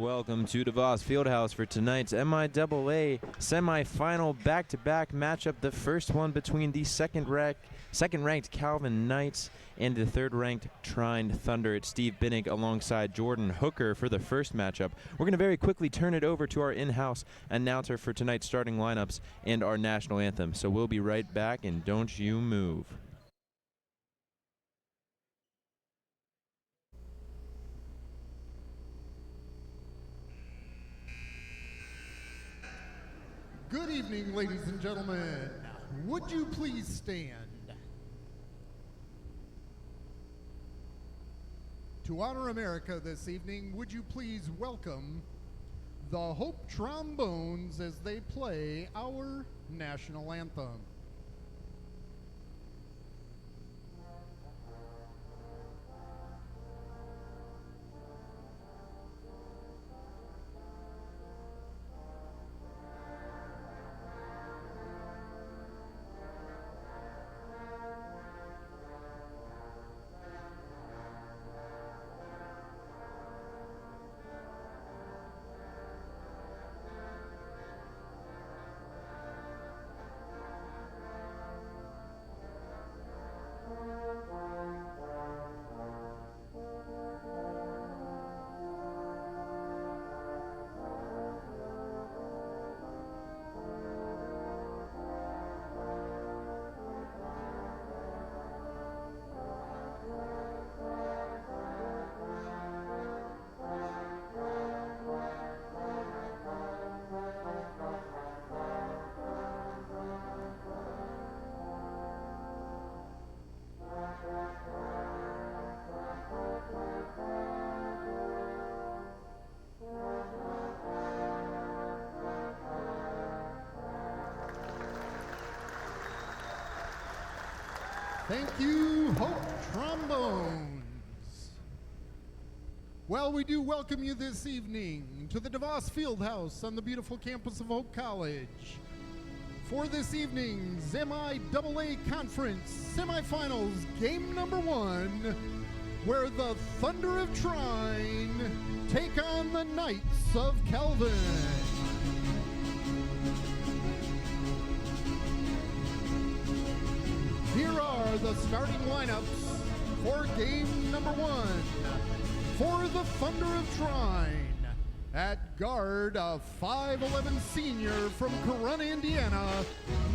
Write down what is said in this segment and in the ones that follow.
Welcome to DeVos Fieldhouse for tonight's MIAA semifinal back-to-back matchup. The first one between the second-ranked Calvin Knights and the third-ranked Trine Thunder. It's Steve Binnick alongside Jordan Hooker for the first matchup. We're going to very quickly turn it over to our in-house announcer for tonight's starting lineups and our national anthem. So we'll be right back, and don't you move. Good evening, ladies and gentlemen. Would you please stand? To honor America this evening, would you please welcome the Hope Trombones as they play our national anthem. Thank you, Hope Trombones. Well, we do welcome you this evening to the DeVos Fieldhouse on the beautiful campus of Hope College for this evening's MIAA Conference Semifinals game number 1, where the Thunder of Trine take on the Knights of Calvin. Here are the starting lineups for game number 1. For the Thunder of Trine, at guard, a 5'11" senior from Corona, Indiana,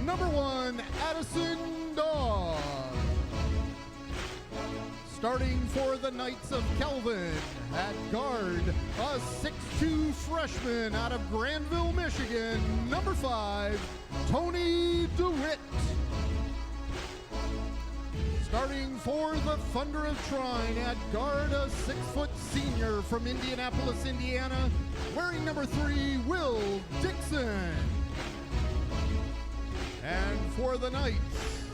number 1, Addison Dawes. Starting for the Knights of Calvin, at guard, a 6'2" freshman out of Granville, Michigan, number 5, Tony DeWitt. Starting for the Thunder of Trine, at guard, a 6' senior from Indianapolis, Indiana, wearing number 3, Will Dixon. And for the Knights,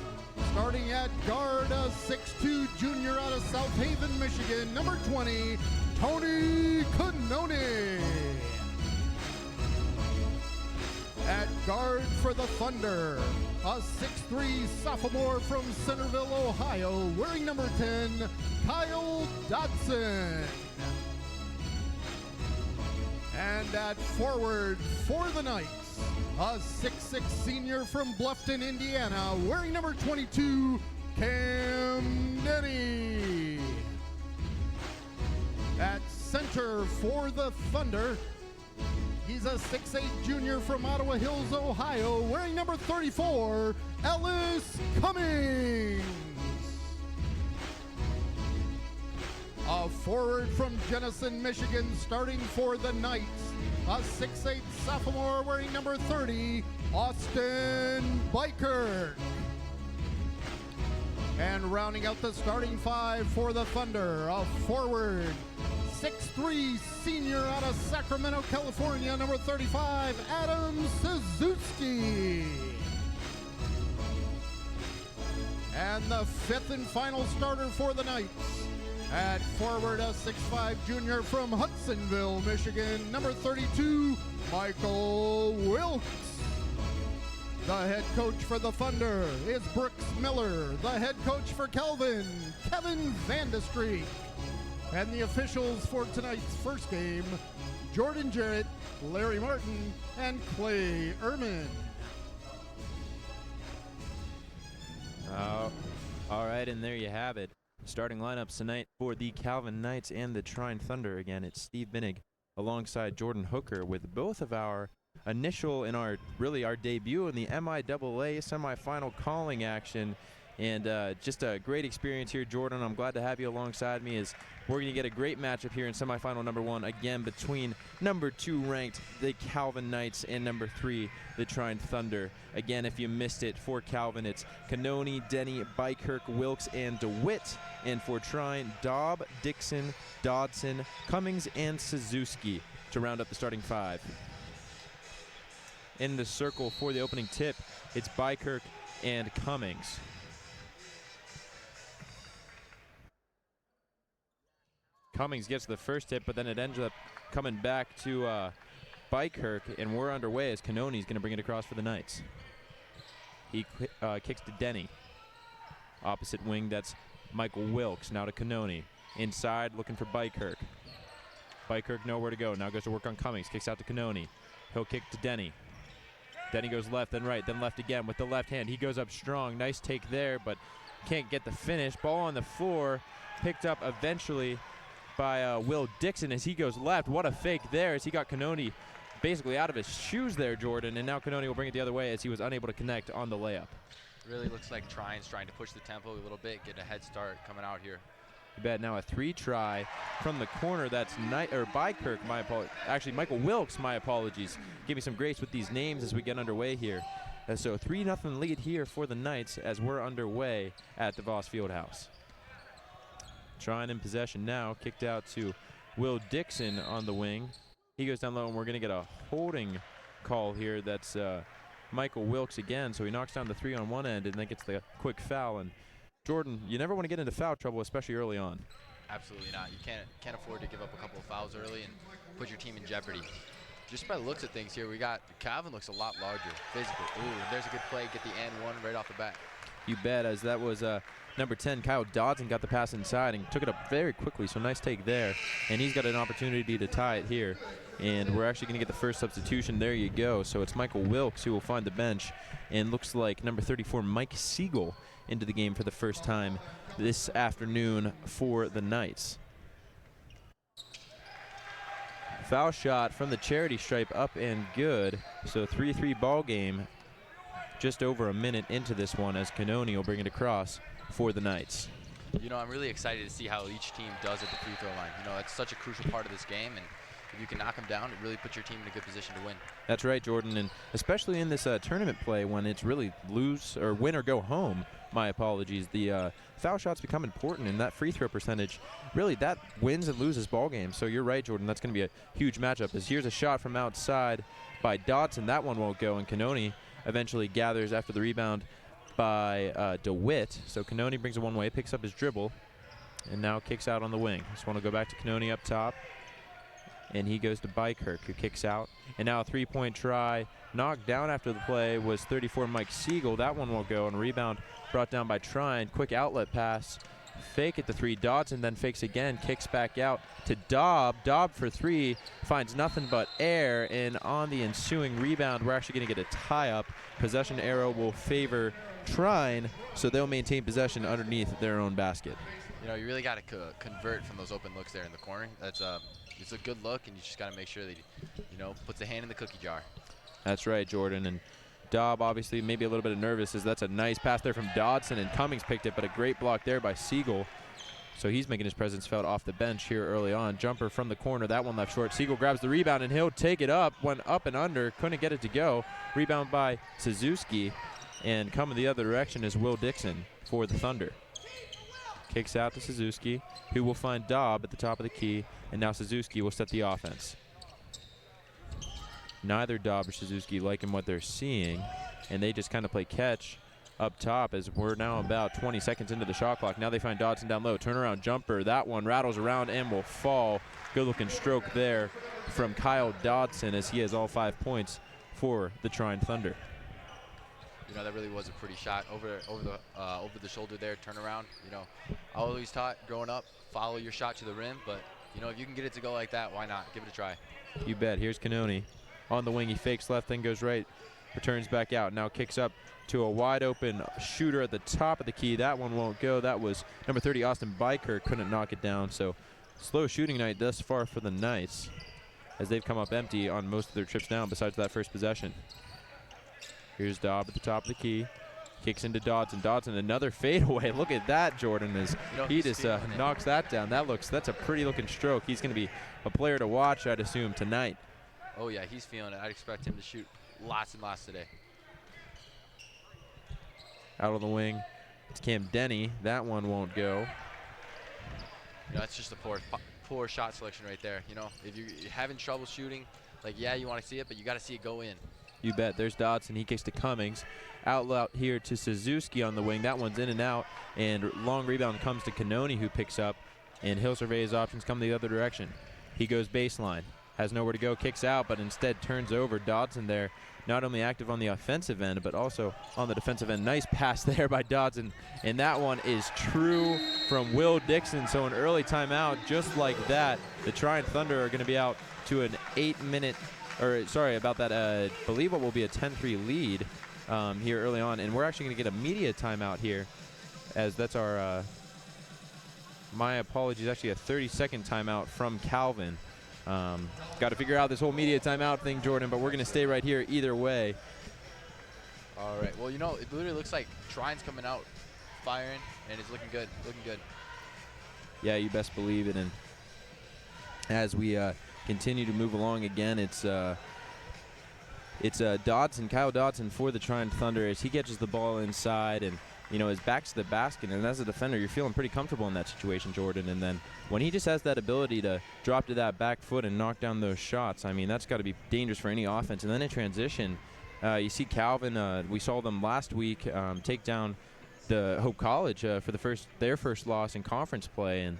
starting at guard, a 6'2" junior out of South Haven, Michigan, number 20, Tony Cannone. At guard for the Thunder, a 6'3" sophomore from Centerville, Ohio, wearing number 10, Kyle Dodson. And at forward for the Knights, a 6'6" senior from Bluffton, Indiana, wearing number 22, Cam Denny. At center for the Thunder, he's a 6'8" junior from Ottawa Hills, Ohio, wearing number 34, Ellis Cummings. A forward from Jenison, Michigan, starting for the Knights, a 6'8" sophomore wearing number 30, Austin Biker. And rounding out the starting 5 for the Thunder, a forward, 6'3" senior out of Sacramento, California, number 35, Adam Suzuki. And the 5th and final starter for the Knights, at forward, a 6'5" junior from Hudsonville, Michigan, number 32, Michael Wilkes. The head coach for the Thunder is Brooks Miller. The head coach for Calvin, Kevin Vandestreek. And the officials for tonight's first game, Jordan Jarrett, Larry Martin, and Clay Ehrman. All right, and there you have it. Starting lineups tonight for the Calvin Knights and the Trine Thunder. Again, it's Steve Binnig alongside Jordan Hooker with both of our initial and our debut in the MIAA semifinal calling action. And just a great experience here, Jordan. I'm glad to have you alongside me as we're going to get a great matchup here in semifinal number 1, again, between number 2 ranked, the Calvin Knights, and number 3, the Trine Thunder. Again, if you missed it, for Calvin, it's Canoni, Denny, Bykirk, Wilkes, and DeWitt. And for Trine, Daub, Dixon, Dodson, Cummings, and Suzuki to round up the starting 5. In the circle for the opening tip, it's Bykirk and Cummings. Cummings gets the first tip, but then it ends up coming back to Bykirk, and we're underway as Canoni's going to bring it across for the Knights. He kicks to Denny. Opposite wing, that's Michael Wilkes. Now to Canoni. Inside, looking for Bykirk. Bykirk nowhere to go. Now goes to work on Cummings. Kicks out to Canoni. He'll kick to Denny. Denny goes left, then right, then left again with the left hand. He goes up strong. Nice take there, but can't get the finish. Ball on the floor. Picked up eventually by Will Dixon as he goes left. What a fake there as he got Canoni basically out of his shoes there, Jordan. And now Canoni will bring it the other way as he was unable to connect on the layup. Really looks like Trine's trying to push the tempo a little bit, get a head start coming out here. You bet. Now a 3 try from the corner. That's Bykirk, my apologies. Actually, Michael Wilkes, my apologies. Give me some grace with these names as we get underway here. So 3-0 lead here for the Knights as we're underway at DeVos Fieldhouse. Trine in possession now. Kicked out to Will Dixon on the wing. He goes down low, and we're going to get a holding call here. That's Michael Wilkes again. So he knocks down the 3 on one end and then gets the quick foul. And Jordan, you never want to get into foul trouble, especially early on. Absolutely not. You can't afford to give up a couple of fouls early and put your team in jeopardy. Just by the looks of things here, we got Calvin looks a lot larger, physical. Ooh, and there's a good play. Get the and one right off the bat. You bet, as that was number 10, Kyle Dodson, got the pass inside and took it up very quickly, so nice take there. And he's got an opportunity to tie it here. And we're actually going to get the first substitution. There you go. So it's Michael Wilkes who will find the bench. And looks like number 34, Mike Siegel, into the game for the first time this afternoon for the Knights. Foul shot from the charity stripe up and good. So 3-3 ball game. Just over a minute into this one as Canoni will bring it across for the Knights. You know, I'm really excited to see how each team does at the free throw line. You know, it's such a crucial part of this game, and if you can knock them down, it really puts your team in a good position to win. That's right, Jordan, and especially in this tournament play when it's really lose or win or go home, my apologies, the foul shots become important, and that free throw percentage, really that wins and loses ball games. So you're right, Jordan, that's going to be a huge matchup. As here's a shot from outside by Dodson. That one won't go, and Canoni eventually gathers after the rebound by DeWitt. So Canoni brings it one way, picks up his dribble, and now kicks out on the wing. Just want to go back to Canoni up top. And he goes to Bykirk, who kicks out. And now a three-point try. Knocked down after the play was 34, Mike Siegel. That one will go, and rebound brought down by Trine. Quick outlet pass. Fake at the 3. Dodson then fakes again, kicks back out to Daub. Daub for 3, finds nothing but air, and on the ensuing rebound, we're actually going to get a tie-up. Possession arrow will favor Trine, so they'll maintain possession underneath their own basket. You know, you really got to convert from those open looks there in the corner. That's it's a good look, and you just got to make sure that you know, puts a hand in the cookie jar. That's right, Jordan. And Daub obviously maybe a little bit nervous as that's a nice pass there from Dodson, and Cummings picked it, but a great block there by Siegel. So he's making his presence felt off the bench here early on. Jumper from the corner, that one left short. Siegel grabs the rebound, and he'll take it up. Went up and under, couldn't get it to go. Rebound by Suzuki, and coming the other direction is Will Dixon for the Thunder. Kicks out to Suzuki, who will find Daub at the top of the key, and now Suzuki will set the offense. Neither Daub or Suzuki liking what they're seeing, and they just kind of play catch up top as we're now about 20 seconds into the shot clock. Now they find Dodson down low. Turnaround jumper. That one rattles around and will fall. Good-looking stroke there from Kyle Dodson as he has all 5 points for the Trine Thunder. You know, that really was a pretty shot over the shoulder there, turnaround. You know, I always taught growing up, follow your shot to the rim, but You know, if you can get it to go like that, why not? Give it a try. You bet. Here's Cannoni. On the wing, he fakes left, then goes right, returns back out. Now kicks up to a wide open shooter at the top of the key. That one won't go. That was number 30, Austin Biker, couldn't knock it down. So slow shooting night thus far for the Knights, as they've come up empty on most of their trips down besides that first possession. Here's Dobb at the top of the key. Kicks into Dodson. Dodson, another fadeaway. Look at that, Jordan, as he just knocks that down. That's a pretty looking stroke. He's going to be a player to watch, I'd assume, tonight. Oh yeah, he's feeling it. I'd expect him to shoot lots and lots today. Out on the wing, it's Cam Denny. That one won't go. You know, that's just a poor shot selection right there. You know, if you're having trouble shooting, like, yeah, you want to see it, but you got to see it go in. You bet. There's Dodson. He kicks to Cummings. Out here to Suzuki on the wing. That one's in and out. And long rebound comes to Cannoni, who picks up. And he'll survey his options, come the other direction. He goes baseline. Has nowhere to go. Kicks out, but instead turns over. Dodson there, not only active on the offensive end, but also on the defensive end. Nice pass there by Dodson. And that one is true from Will Dixon. So an early timeout, just like that. The Trine Thunder are going to be out to an 8-minute, or sorry about that, I believe what will be a 10-3 lead here early on. And we're actually going to get a media timeout here, as that's our, my apologies, actually a 30-second timeout from Calvin. Got to figure out this whole media timeout thing, Jordan, but we're going to stay right here either way. All right. Well, you know, it literally looks like Trine's coming out firing, and it's looking good, looking good. Yeah, you best believe it. And as we continue to move along again, it's Dodson, Kyle Dodson for the Trine Thunder, as he catches the ball inside and, you know, his back's to the basket. And as a defender, you're feeling pretty comfortable in that situation, Jordan. And then when he just has that ability to drop to that back foot and knock down those shots, I mean, that's got to be dangerous for any offense. And then in transition, you see Calvin, we saw them last week take down the Hope College for their first loss in conference play. And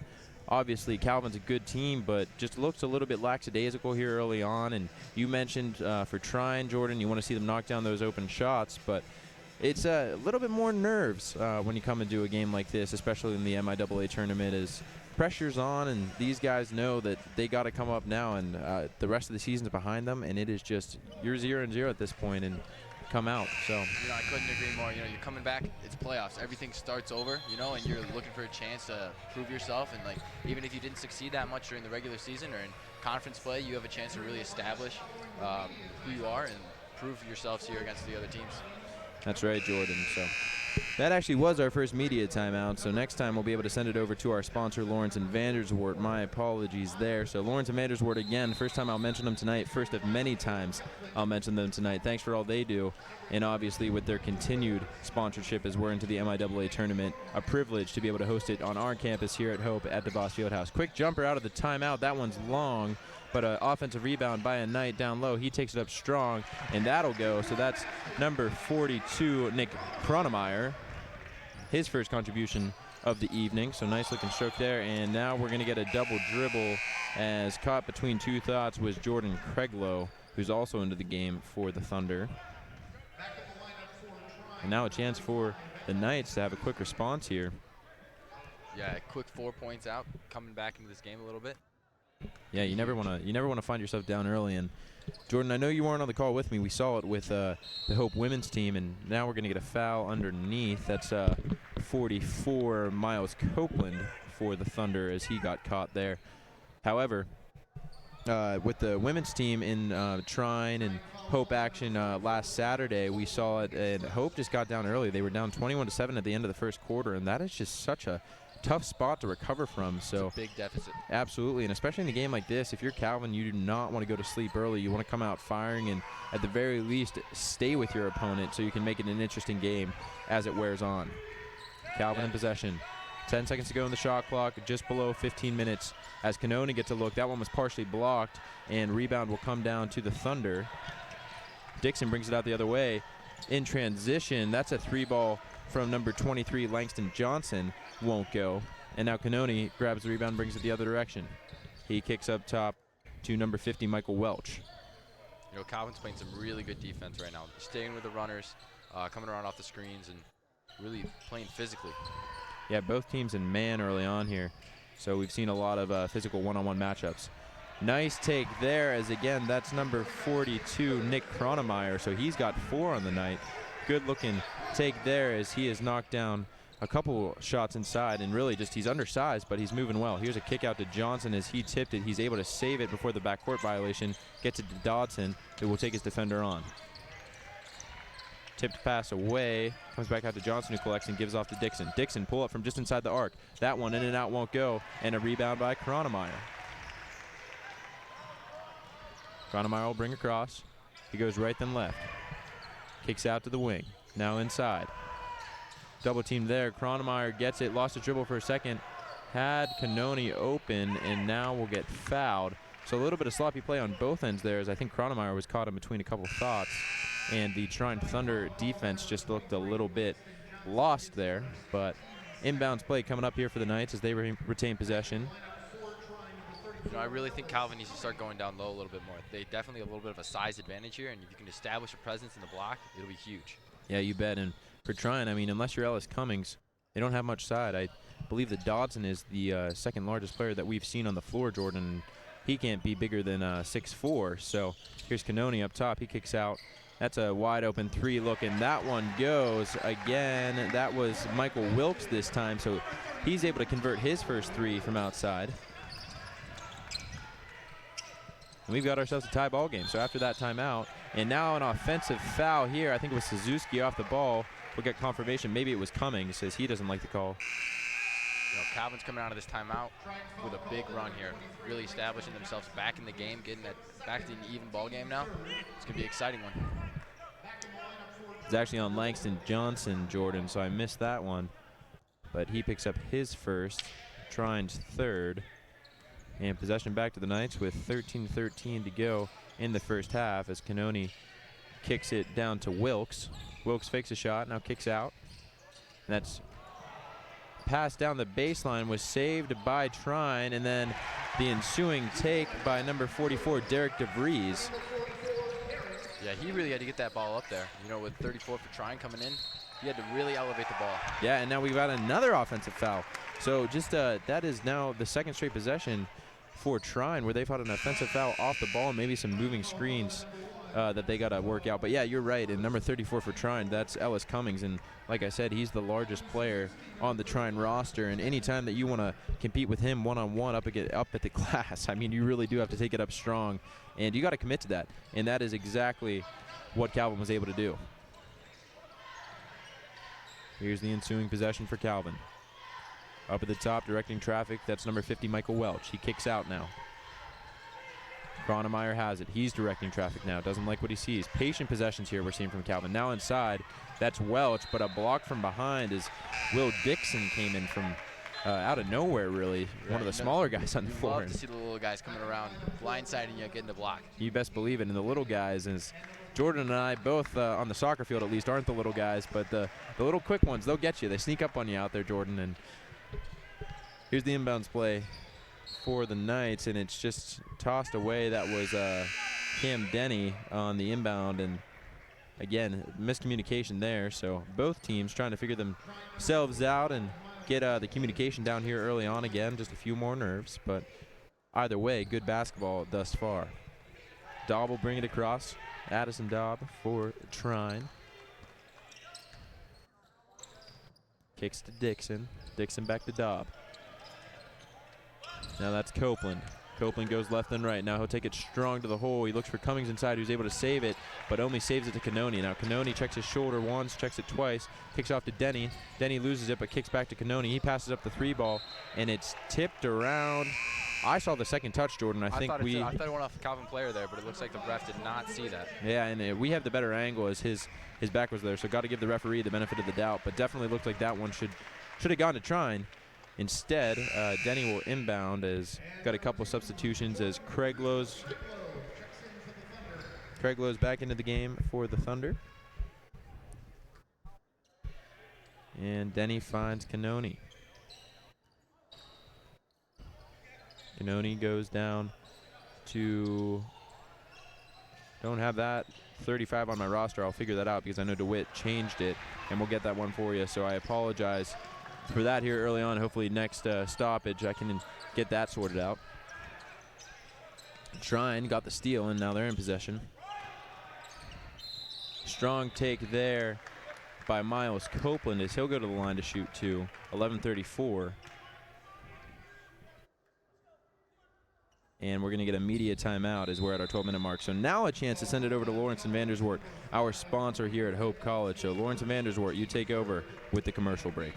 obviously Calvin's a good team, but just looks a little bit lackadaisical here early on. And you mentioned for Trine, Jordan, you want to see them knock down those open shots, but it's a little bit more nerves when you come into a game like this, especially in the MIAA tournament, as pressure's on, and these guys know that they got to come up now, and the rest of the season's behind them, and it is just you're 0-0 at this point and come out. So, you know, I couldn't agree more. You know, you're coming back, it's playoffs, everything starts over, you know, and you're looking for a chance to prove yourself. And like, even if you didn't succeed that much during the regular season or in conference play, you have a chance to really establish who you are and prove yourselves here against the other teams. That's right, Jordan. So that actually was our first media timeout. So next time we'll be able to send it over to our sponsor, Lawrence and Vanderswart. My apologies there. So Lawrence and Vanderswart again. First time I'll mention them tonight. First of many times I'll mention them tonight. Thanks for all they do. And obviously with their continued sponsorship as we're into the MIAA tournament, a privilege to be able to host it on our campus here at Hope at DeVos Fieldhouse. Quick jumper out of the timeout. That one's long, but an offensive rebound by a Knight down low. He takes it up strong, and that'll go. So that's number 42, Nick Cronemeyer, his first contribution of the evening. So nice looking stroke there. And now we're going to get a double dribble, as caught between two thoughts was Jordan Craiglow, who's also into the game for the Thunder. And now a chance for the Knights to have a quick response here. Yeah, a quick 4 points out, coming back into this game a little bit. Yeah, you never want to find yourself down early. And Jordan, I know you weren't on the call with me. We saw it with the Hope women's team, and now we're going to get a foul underneath. That's 44 Miles Copeland for the Thunder, as he got caught there. However, with the women's team in Trine and Hope action last Saturday, we saw it, and Hope just got down early. They were down 21-7 at the end of the first quarter, and that is just such a tough spot to recover from. So it's a big deficit. Absolutely, and especially in a game like this, if you're Calvin, you do not want to go to sleep early. You want to come out firing and at the very least stay with your opponent so you can make it an interesting game as it wears on. Calvin in possession. 10 seconds to go in the shot clock, just below 15 minutes as Cannoni gets a look. That one was partially blocked, and rebound will come down to the Thunder. Dixon brings it out the other way. In transition, that's a three ball from number 23, Langston Johnson. Won't go. And now Cannoni grabs the rebound, brings it the other direction. He kicks up top to number 50, Michael Welch. You know, Calvin's playing some really good defense right now. Staying with the runners, coming around off the screens, and really playing physically. Yeah, both teams in man early on here. So we've seen a lot of physical one-on-one matchups. Nice take there, as again, that's number 42, Nick Kronemeyer. So he's got 4 on the night. Good looking take there as he has knocked down a couple shots inside, and really just he's undersized, but he's moving well. Here's a kick out to Johnson as he tipped it. He's able to save it before the backcourt violation. Gets it to Dodson, who will take his defender on. Tipped pass away, comes back out to Johnson, who collects and gives off to Dixon. Dixon pull up from just inside the arc. That one in and out won't go, and a rebound by Kronemeyer. Kronemeyer will bring across. He goes right then left. Kicks out to the wing. Now inside. Double team there. Kronemeyer gets it. Lost a dribble for a second. Had Cannoni open and now will get fouled. So a little bit of sloppy play on both ends there, as I think Kronemeyer was caught in between a couple thoughts. And the Trine Thunder defense just looked a little bit lost there. But inbounds play coming up here for the Knights as they retain possession. You know, I really think Calvin needs to start going down low a little bit more. They definitely have a little bit of a size advantage here, and if you can establish a presence in the block, it'll be huge. Yeah, you bet. And for Trine, I mean, unless you're Ellis Cummings, they don't have much side. I believe that Dodson is the second largest player that we've seen on the floor, Jordan. He can't be bigger than 6'4". So here's Cannoni up top. He kicks out. That's a wide open 3 look, and that one goes again. That was Michael Wilkes this time, so he's able to convert his first 3 from outside. And we've got ourselves a tie ball game. So after that timeout, and now an offensive foul here. I think it was Suzuki off the ball. We'll get confirmation. Maybe it was Cummings, says he doesn't like the call. You know, Calvin's coming out of this timeout with a big run here, really establishing themselves back in the game, getting that back to an even ball game now. It's going to be an exciting one. It's actually on Langston Johnson, Jordan, so I missed that one. But he picks up his first, Trine's third. And possession back to the Knights with 13:13 to go in the first half as Cannoni kicks it down to Wilkes. Wilkes fakes a shot, now kicks out. And that's pass down the baseline, was saved by Trine, and then the ensuing take by number 44, Derek DeVries. Yeah, he really had to get that ball up there. You know, with 34 for Trine coming in, he had to really elevate the ball. Yeah, and now we've got another offensive foul. So just that is now the second straight possession for Trine where they've had an offensive foul off the ball, maybe some moving screens that they got to work out. But yeah, you're right. And number 34 for Trine, that's Ellis Cummings. And like I said, he's the largest player on the Trine roster. And anytime that you want to compete with him one-on-one up at the glass, I mean, you really do have to take it up strong. And you got to commit to that. And that is exactly what Calvin was able to do. Here's the ensuing possession for Calvin. Up at the top, directing traffic, that's number 50, Michael Welch. He kicks out now. Kronemeyer has it. He's directing traffic now. Doesn't like what he sees. Patient possessions here we're seeing from Calvin. Now inside, that's Welch, but a block from behind as Will Dixon came in from out of nowhere, really. Yeah, one of the smaller guys on the floor. Love to see the little guys coming around, blindsiding you, getting the block. You best believe it. And the little guys, as Jordan and I both on the soccer field at least aren't the little guys, but the little quick ones, they'll get you. They sneak up on you out there, Jordan. And here's the inbounds play for the Knights, and it's just tossed away. That was Cam Denny on the inbound, and again, miscommunication there. So both teams trying to figure themselves out and get the communication down here early on again. Just a few more nerves, but either way, good basketball thus far. Daub will bring it across. Addison Daub for Trine. Kicks to Dixon. Dixon back to Daub. Now that's Copeland. Copeland goes left and right. Now he'll take it strong to the hole. He looks for Cummings inside, who's able to save it, but only saves it to Cannoni. Now Cannoni checks his shoulder once, checks it twice, kicks off to Denny. Denny loses it, but kicks back to Cannoni. He passes up the 3-ball, and it's tipped around. I saw the second touch, Jordan. I thought it went off the Calvin player there, but it looks like the ref did not see that. Yeah, and we have the better angle as his back was there, so got to give the referee the benefit of the doubt, but definitely looked like that one should have gone to Trine. Instead, Denny will inbound as got a couple substitutions as Craig Lowe's back into the game for the Thunder. And Denny finds Cannoni. Cannoni goes down to, don't have that 35 on my roster. I'll figure that out because I know DeWitt changed it, and we'll get that one for you. So I apologize for that here early on. Hopefully next stoppage I can get that sorted out. Trine got the steal, and now they're in possession. Strong take there by Miles Copeland as he'll go to the line to shoot to 11:34. And we're going to get a media timeout as we're at our 12-minute mark. So now a chance to send it over to Lawrence and Vanderswart, our sponsor here at Hope College. So Lawrence and Vanderswart, you take over with the commercial break.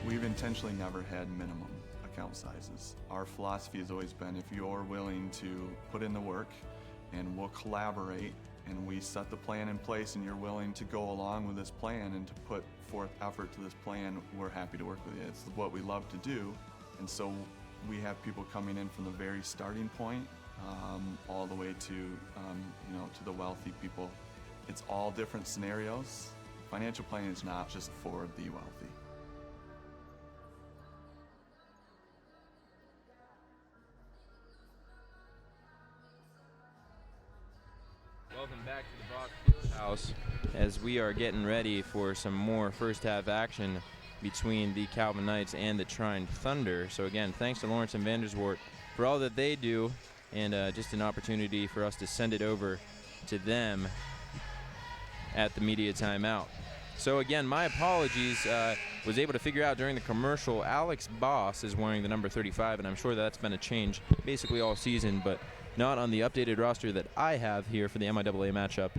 We've intentionally never had minimum account sizes. Our philosophy has always been, if you're willing to put in the work and we'll collaborate and we set the plan in place and you're willing to go along with this plan and to put forth effort to this plan, we're happy to work with you. It's what we love to do. And so we have people coming in from the very starting point all the way to, to the wealthy people. It's all different scenarios. Financial planning is not just for the wealthy. Welcome back to the Voss Fieldhouse as we are getting ready for some more first half action between the Calvin Knights and the Trine Thunder. So again, thanks to Lawrence and Vanderswart for all that they do, and just an opportunity for us to send it over to them at the media timeout. So again, my apologies. Was able to figure out during the commercial, Alex Boss is wearing the number 35, and I'm sure that's been a change basically all season, but not on the updated roster that I have here for the MIAA matchup.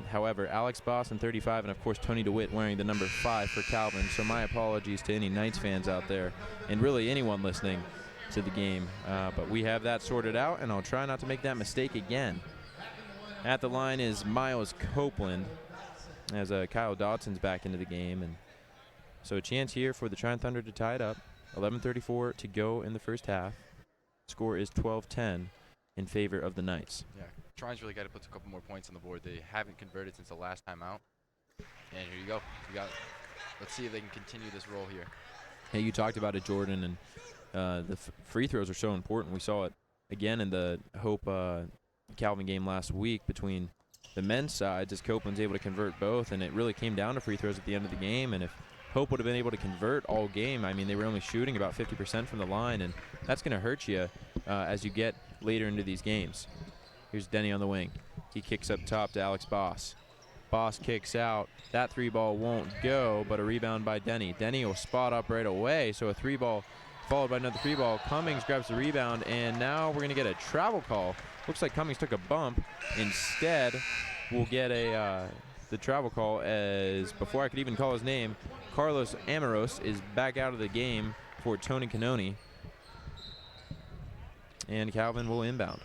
However, Alex Boss in 35, and of course Tony DeWitt wearing the number 5 for Calvin. So my apologies to any Knights fans out there, and really anyone listening to the game. But we have that sorted out, and I'll try not to make that mistake again. At the line is Miles Copeland, as Kyle Dodson's back into the game. And so a chance here for the Trine Thunder to tie it up. 11:34 to go in the first half. Score is 12-10 in favor of the Knights. Yeah, Trine's really got to put a couple more points on the board. They haven't converted since the last time out. And here you go. Let's see if they can continue this roll here. Hey, you talked about it, Jordan, and the free throws are so important. We saw it again in the Hope Calvin game last week between the men's sides as Copeland's able to convert both, and it really came down to free throws at the end of the game. And if Hope would have been able to convert all game, I mean, they were only shooting about 50% from the line, and that's going to hurt you as you get later into these games. Here's Denny on the wing. He kicks up top to Alex Boss. Boss kicks out. That three ball won't go, but a rebound by Denny. Denny will spot up right away, so a three ball followed by another three ball. Cummings grabs the rebound, and now we're going to get a travel call. Looks like Cummings took a bump. Instead, we'll get the travel call as, before I could even call his name, Carlos Amoros is back out of the game for Tony Canoni. And Calvin will inbound.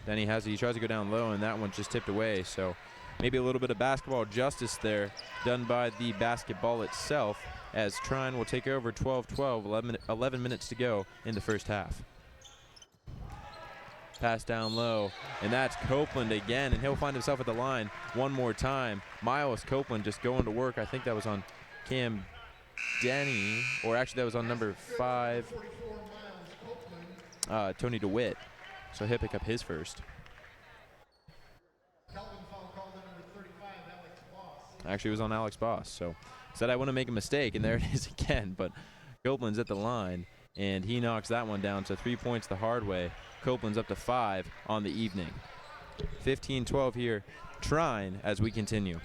Then he tries to go down low, and that one's just tipped away. So maybe a little bit of basketball justice there done by the basketball itself, as Trine will take over 12-12, 11 minutes to go in the first half. Pass down low, and that's Copeland again, and he'll find himself at the line one more time. Miles Copeland just going to work. I think that was on Cam Denny, or actually that was on number 5, Tony DeWitt. So he'll pick up his first. Actually, it was on Alex Boss. So said I want to make a mistake, and there it is again. But Copeland's at the line, and he knocks that one down. So 3 points the hard way. Copeland's up to 5 on the evening. 15-12 here. Trine as we continue.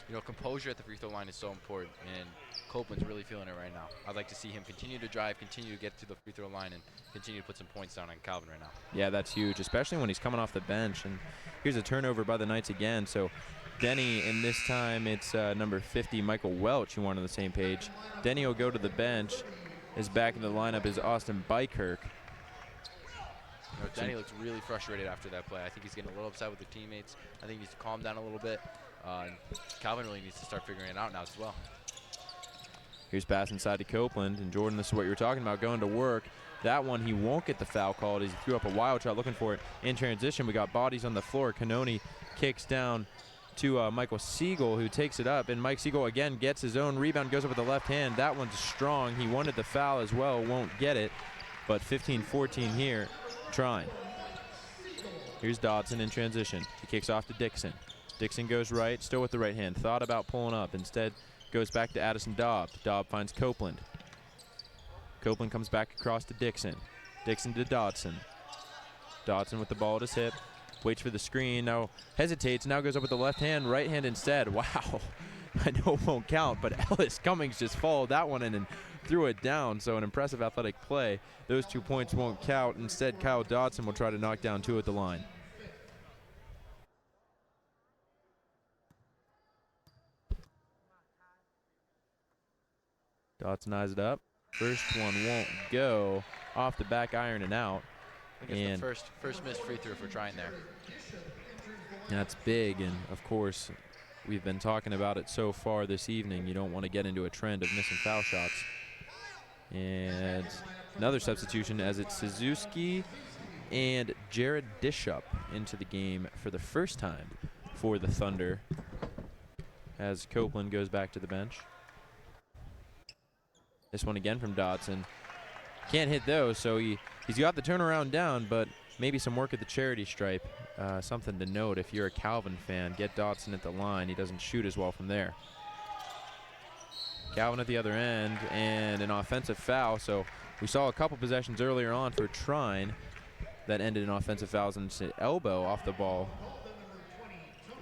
You know, composure at the free throw line is so important, and Copeland's really feeling it right now. I'd like to see him continue to drive, continue to get to the free throw line, and continue to put some points down on Calvin right now. Yeah, that's huge, especially when he's coming off the bench. And here's a turnover by the Knights again. So Denny, and this time it's number 50, Michael Welch, who won on the same page. Denny will go to the bench. Is back in the lineup is Austin Bykirk. You know, Denny looks really frustrated after that play. I think he's getting a little upset with the teammates. I think he needs to calm down a little bit. Calvin really needs to start figuring it out now as well. Here's pass inside to Copeland, and Jordan, this is what you were talking about, going to work. That one, he won't get the foul called as he threw up a wild shot looking for it. In transition, we got bodies on the floor. Canoni kicks down to Michael Siegel, who takes it up, and Mike Siegel again gets his own rebound, goes up with the left hand. That one's strong. He wanted the foul as well, won't get it, but 15-14 here, Trine. Here's Dodson in transition. He kicks off to Dixon. Dixon goes right, still with the right hand. Thought about pulling up. Instead, goes back to Addison Daub. Daub finds Copeland. Copeland comes back across to Dixon. Dixon to Dodson. Dodson with the ball at his hip. Waits for the screen. Now hesitates. Now goes up with the left hand. Right hand instead. Wow. I know it won't count, but Ellis Cummings just followed that one in and threw it down. So an impressive athletic play. Those 2 points won't count. Instead, Kyle Dodson will try to knock down 2 at the line. Dodson eyes it up. First one won't go. Off the back iron and out. I think it's the first missed free throw for Trine there. That's big, and of course, we've been talking about it so far this evening. You don't want to get into a trend of missing foul shots. And another substitution as it's Suzuki and Jared Dishup into the game for the first time for the Thunder as Copeland goes back to the bench. This one again from Dodson. Can't hit those, so he's got the turnaround down, but maybe some work at the charity stripe. Something to note if you're a Calvin fan, get Dodson at the line. He doesn't shoot as well from there. Calvin at the other end, and an offensive foul. So we saw a couple possessions earlier on for Trine that ended in offensive fouls, and it's an elbow off the ball.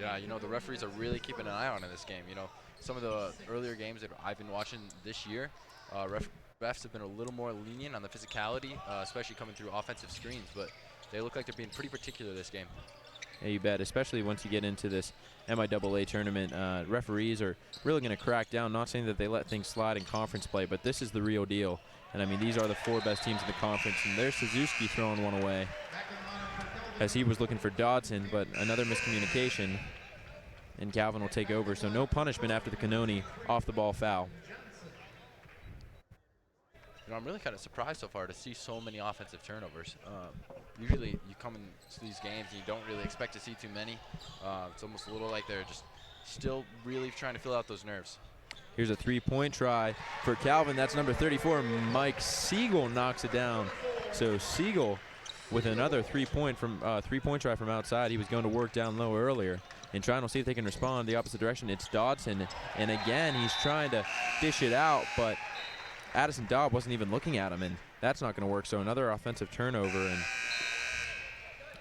Yeah, you know, the referees are really keeping an eye on in this game. You know, some of the earlier games that I've been watching this year, refs have been a little more lenient on the physicality, especially coming through offensive screens, but they look like they're being pretty particular this game. Yeah, you bet, especially once you get into this MIAA tournament. Referees are really going to crack down, not saying that they let things slide in conference play, but this is the real deal. And I mean, these are the 4 best teams in the conference, and there's Suzuki throwing one away as he was looking for Dodson, but another miscommunication, and Calvin will take over. So no punishment after the Cannoni off the ball foul. You know, I'm really kind of surprised so far to see so many offensive turnovers. Usually you come into these games and you don't really expect to see too many. It's almost a little like they're just still really trying to fill out those nerves. Here's a 3-point try for Calvin. That's number 34. Mike Siegel knocks it down. So Siegel with another 3-point try from outside. He was going to work down low earlier. And Trine will see if they can respond the opposite direction. It's Dodson, and again he's trying to dish it out, but Addison Daub wasn't even looking at him, and that's not going to work. So another offensive turnover, and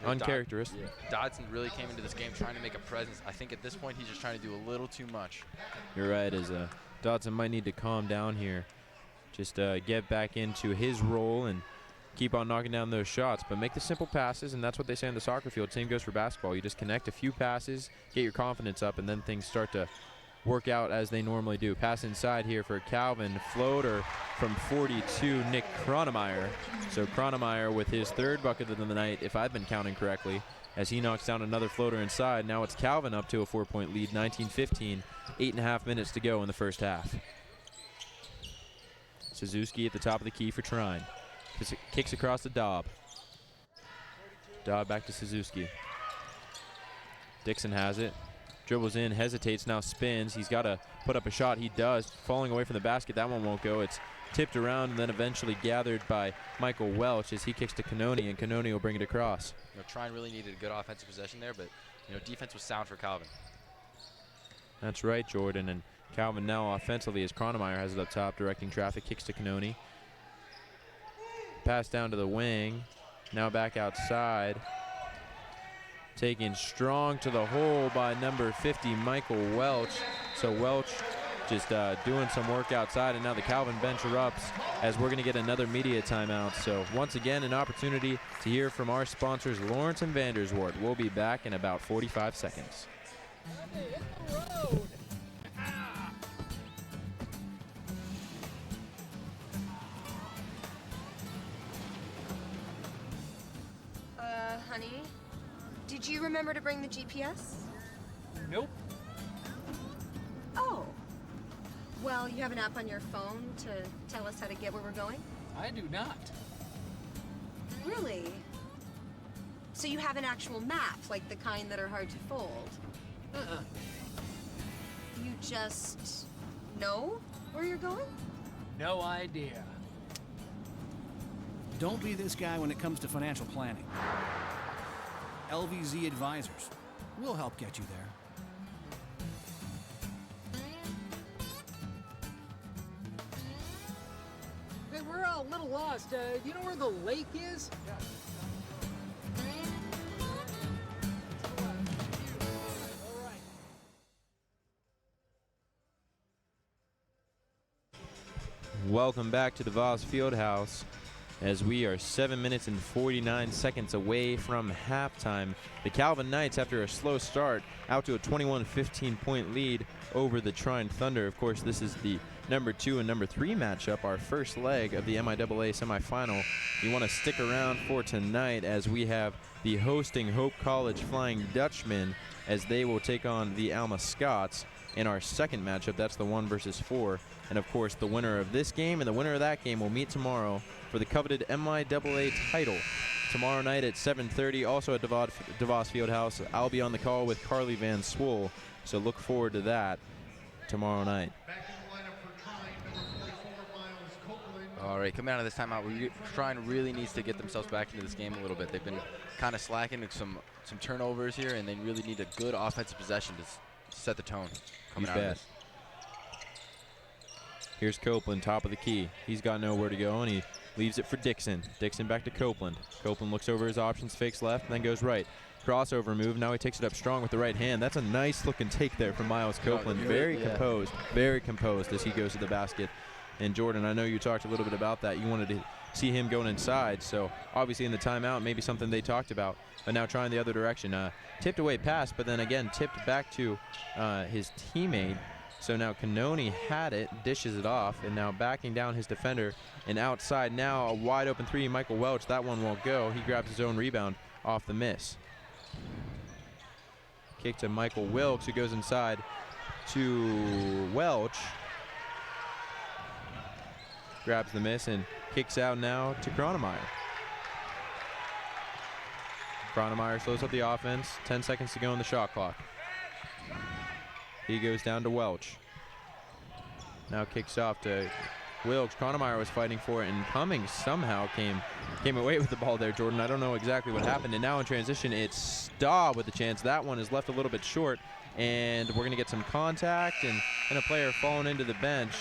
uncharacteristic. Dodson really came into this game trying to make a presence. I think at this point he's just trying to do a little too much. You're right, as Dodson might need to calm down here. Just get back into his role and keep on knocking down those shots, but make the simple passes, and that's what they say on the soccer field. Same goes for basketball. You just connect a few passes, get your confidence up, and then things start to work out as they normally do. Pass inside here for Calvin. Floater from 42, Nick Kronemeyer. So Kronemeyer with his 3rd bucket of the night, if I've been counting correctly, as he knocks down another floater inside. Now it's Calvin up to a 4-point lead, 19-15, 8.5 minutes to go in the first half. Suzuki at the top of the key for Trine. Kicks across to Daub. Daub back to Suzuki. Dixon has it. Dribbles in, hesitates, now spins. He's got to put up a shot. He does. Falling away from the basket. That one won't go. It's tipped around and then eventually gathered by Michael Welch as he kicks to Cannoni, and Cannoni will bring it across. You know, Trine really needed a good offensive possession there, but you know, defense was sound for Calvin. That's right, Jordan. And Calvin now offensively as Kronemeyer has it up top, directing traffic, kicks to Cannoni. Pass down to the wing. Now back outside. Taken strong to the hole by number 50, Michael Welch. So Welch just doing some work outside, and now the Calvin bench erupts as we're going to get another media timeout. So once again, an opportunity to hear from our sponsors, Lawrence and Vanderswart. We'll be back in about 45 seconds. Honey, did you remember to bring the GPS? Nope. Oh. Well, you have an app on your phone to tell us how to get where we're going? I do not. Really? So you have an actual map, like the kind that are hard to fold? You just know where you're going? No idea. Don't be this guy when it comes to financial planning. LVZ Advisors. We'll help get you there. Hey, we're a little lost. You know where the lake is? Welcome back to the Voss Fieldhouse as we are 7 minutes and 49 seconds away from halftime. The Calvin Knights, after a slow start, out to a 21-15 point lead over the Trine Thunder. Of course, this is the number 2 and number 3 matchup, our first leg of the MIAA semifinal. You want to stick around for tonight as we have the hosting Hope College Flying Dutchmen as they will take on the Alma Scots in our second matchup. That's the 1 versus 4. And of course, the winner of this game and the winner of that game will meet tomorrow for the coveted MIAA title. Tomorrow night at 7:30, also at DeVos Fieldhouse. I'll be on the call with Carly Van Swoel, so look forward to that tomorrow night. All right, coming out of this timeout, Trine really needs to get themselves back into this game a little bit. They've been kind of slacking with some turnovers here, and they really need a good offensive possession to set the tone coming out of this. Here's Copeland, top of the key. He's got nowhere to go, and he leaves it for Dixon. Dixon back to Copeland. Copeland looks over his options, fakes left, and then goes right. Crossover move. Now he takes it up strong with the right hand. That's a nice looking take there from Miles Copeland. Very composed as he goes to the basket. And Jordan, I know you talked a little bit about that. You wanted to see him going inside, so obviously in the timeout, maybe something they talked about, but now trying the other direction. Tipped away pass, but then again tipped back to his teammate. So now Cannoni had it, dishes it off, and now backing down his defender. And outside now, a wide open three, Michael Welch. That one won't go. He grabs his own rebound off the miss. Kick to Michael Wilkes, who goes inside to Welch. Grabs the miss and kicks out now to Kronemeyer. Kronemeyer slows up the offense. 10 seconds to go in the shot clock. He goes down to Welch. Now kicks off to Wilkes. Kronemeyer was fighting for it, and Cummings somehow came away with the ball there, Jordan. I don't know exactly what happened. And now in transition, it's Staub with the chance. That one is left a little bit short, and we're going to get some contact and a player falling into the bench.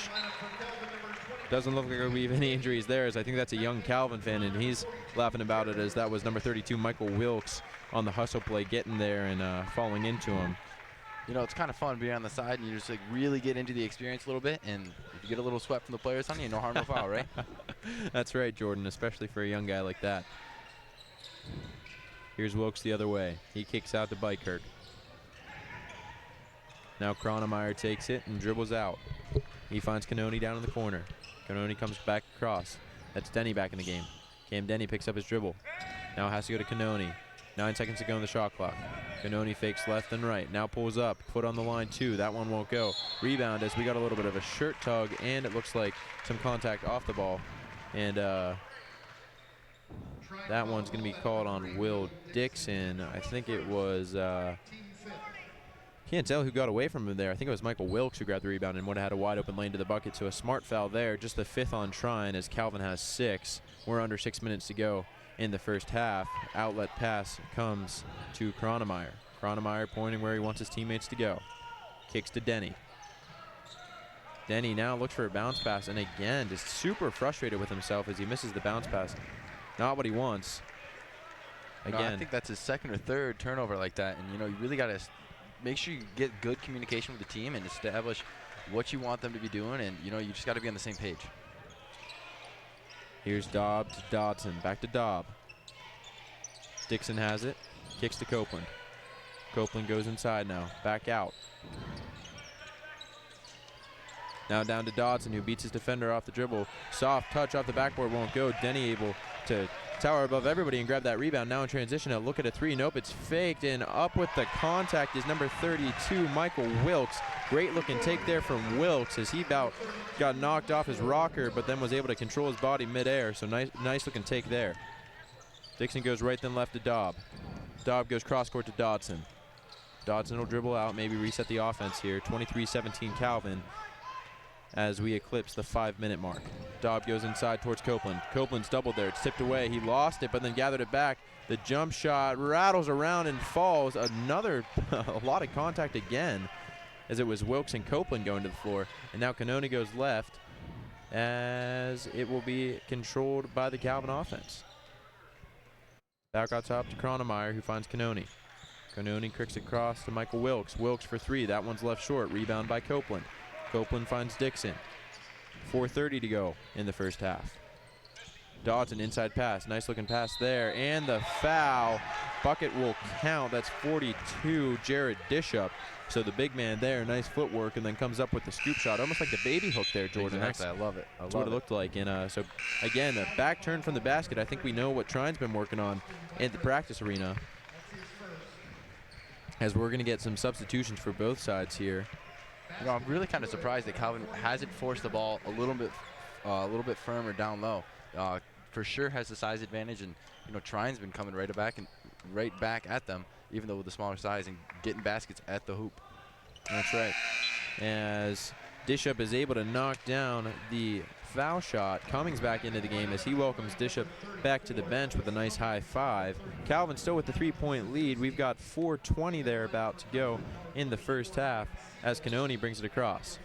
Doesn't look like we have any injuries there, as I think that's a young Calvin fan, and he's laughing about it, as that was number 32, Michael Wilkes, on the hustle play, getting there and falling into him. You know, it's kind of fun being on the side and you just like really get into the experience a little bit, and if you get a little sweat from the players on you, no harm, no foul, right? That's right, Jordan, especially for a young guy like that. Here's Wilkes the other way. He kicks out to Bykirk. Now Kronemeyer takes it and dribbles out. He finds Cannoni down in the corner. Cannoni comes back across. That's Denny back in the game. Cam Denny picks up his dribble. Now has to go to Cannoni. 9 seconds to go in the shot clock. Cannoni fakes left and right. Now pulls up. Foot on the line, too. That one won't go. Rebound as we got a little bit of a shirt tug, and it looks like some contact off the ball. And that one's going to be called on Will Dixon. I think it was... can't tell who got away from him there. I think it was Michael Wilkes who grabbed the rebound and would have had a wide open lane to the bucket. So a smart foul there. Just the 5th on Trine, as Calvin has 6. We're under 6 minutes to go in the first half. Outlet pass comes to Kronemeyer. Kronemeyer pointing where he wants his teammates to go. Kicks to Denny. Denny now looks for a bounce pass, and again just super frustrated with himself as he misses the bounce pass. Not what he wants. Again, No, I think that's his second or third turnover like that, and you know, you really got to make sure you get good communication with the team and establish what you want them to be doing, and you know, you just got to be on the same page. Here's Dobb to Dodson. Back to Dobb. Dixon has it. Kicks to Copeland. Copeland goes inside now. Back out. Now down to Dodson, who beats his defender off the dribble. Soft touch off the backboard won't go. Denny able to tower above everybody and grab that rebound. Now in transition, a look at a three. Nope, it's faked, and up with the contact is number 32, Michael Wilkes. Great looking take there from Wilkes as he about got knocked off his rocker, but then was able to control his body midair. So nice looking take there. Dixon goes right then left to Dobb. Dobb goes cross court to Dodson. Dodson will dribble out, maybe reset the offense here. 23-17 Calvin. as we eclipse the 5-minute mark. Dobb goes inside towards Copeland. Copeland's doubled there. It's tipped away. He lost it, but then gathered it back. The jump shot rattles around and falls. Another a lot of contact again, as it was Wilkes and Copeland going to the floor. And now Cannoni goes left, as it will be controlled by the Calvin offense. Back out top to Cronemeyer, who finds Cannoni. Cannoni kicks across to Michael Wilkes. Wilkes for three. That one's left short. Rebound by Copeland. Copeland finds Dixon. 4:30 to go in the first half. Dodson inside pass. Nice looking pass there. And the foul. Bucket will count. That's 42, Jared Dishup. So the big man there, nice footwork, and then comes up with the scoop shot. Almost like the baby hook there, Jordan. Exactly. I love it. That's what it looked like. And so, again, a back turn from the basket. I think we know what Trine's been working on in the practice arena, as we're going to get some substitutions for both sides here. You know, I'm really kind of surprised that Calvin hasn't forced the ball a little bit firmer down low. For sure has the size advantage, and you know Trine's been coming right back at them, even though with the smaller size, and getting baskets at the hoop. That's right. As Dishup is able to knock down the foul shot, Cummings back into the game as he welcomes Dishup back to the bench with a nice high five. Calvin still with the 3-point lead. We've got 4:20 there about to go in the first half as Cannoni brings it across.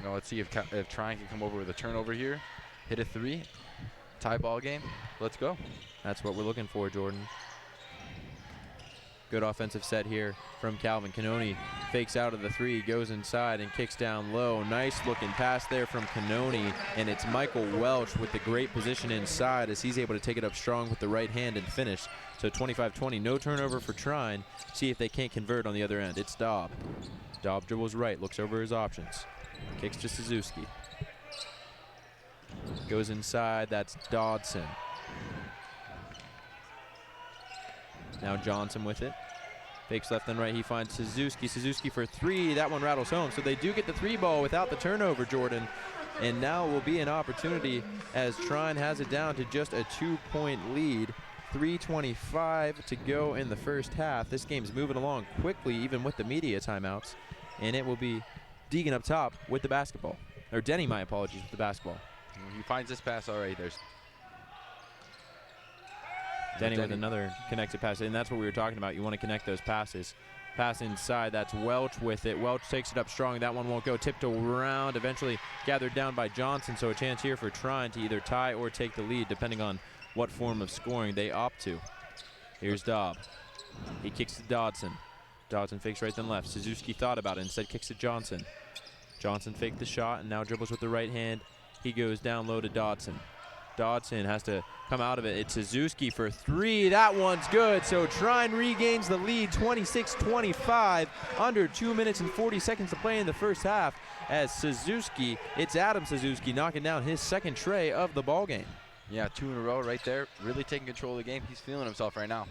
Now let's see if Trine can come over with a turnover here, hit a three, tie ball game. Let's go. That's what we're looking for, Jordan. Good offensive set here from Calvin. Cannoni fakes out of the three, goes inside and kicks down low. Nice looking pass there from Cannoni, and it's Michael Welch with the great position inside as he's able to take it up strong with the right hand and finish. So 25-20, no turnover for Trine. See if they can't convert on the other end. It's Dobb. Dobb dribbles right, looks over his options. Kicks to Suzuki. Goes inside, that's Dodson. Now Johnson with it. Fakes left and right, he finds Suzuki. Suzuki for three, that one rattles home. So they do get the three ball without the turnover, Jordan. And now will be an opportunity as Trine has it down to just a 2-point lead. 3:25 to go in the first half. This game's moving along quickly, even with the media timeouts. And it will be Deegan up top with the basketball. Or Denny, my apologies, with the basketball. He finds this pass all right. There's Denny with another connected pass, and that's what we were talking about. You want to connect those passes. Pass inside, that's Welch with it. Welch takes it up strong. That one won't go. Tipped around, eventually gathered down by Johnson. So a chance here for Trine to either tie or take the lead, depending on what form of scoring they opt to. Here's Dobb. He kicks to Dodson. Dodson fakes right then left. Suzuki thought about it, instead kicks to Johnson. Johnson faked the shot and now dribbles with the right hand. He goes down low to Dodson. Dodson has to come out of it. It's Suzuki for three. That one's good. So Trine regains the lead, 26-25. Under 2 minutes and 40 seconds to play in the first half as Suzuki, it's Adam Suzuki knocking down his second tray of the ball game. Yeah, 2 in a row right there. Really taking control of the game. He's feeling himself right now.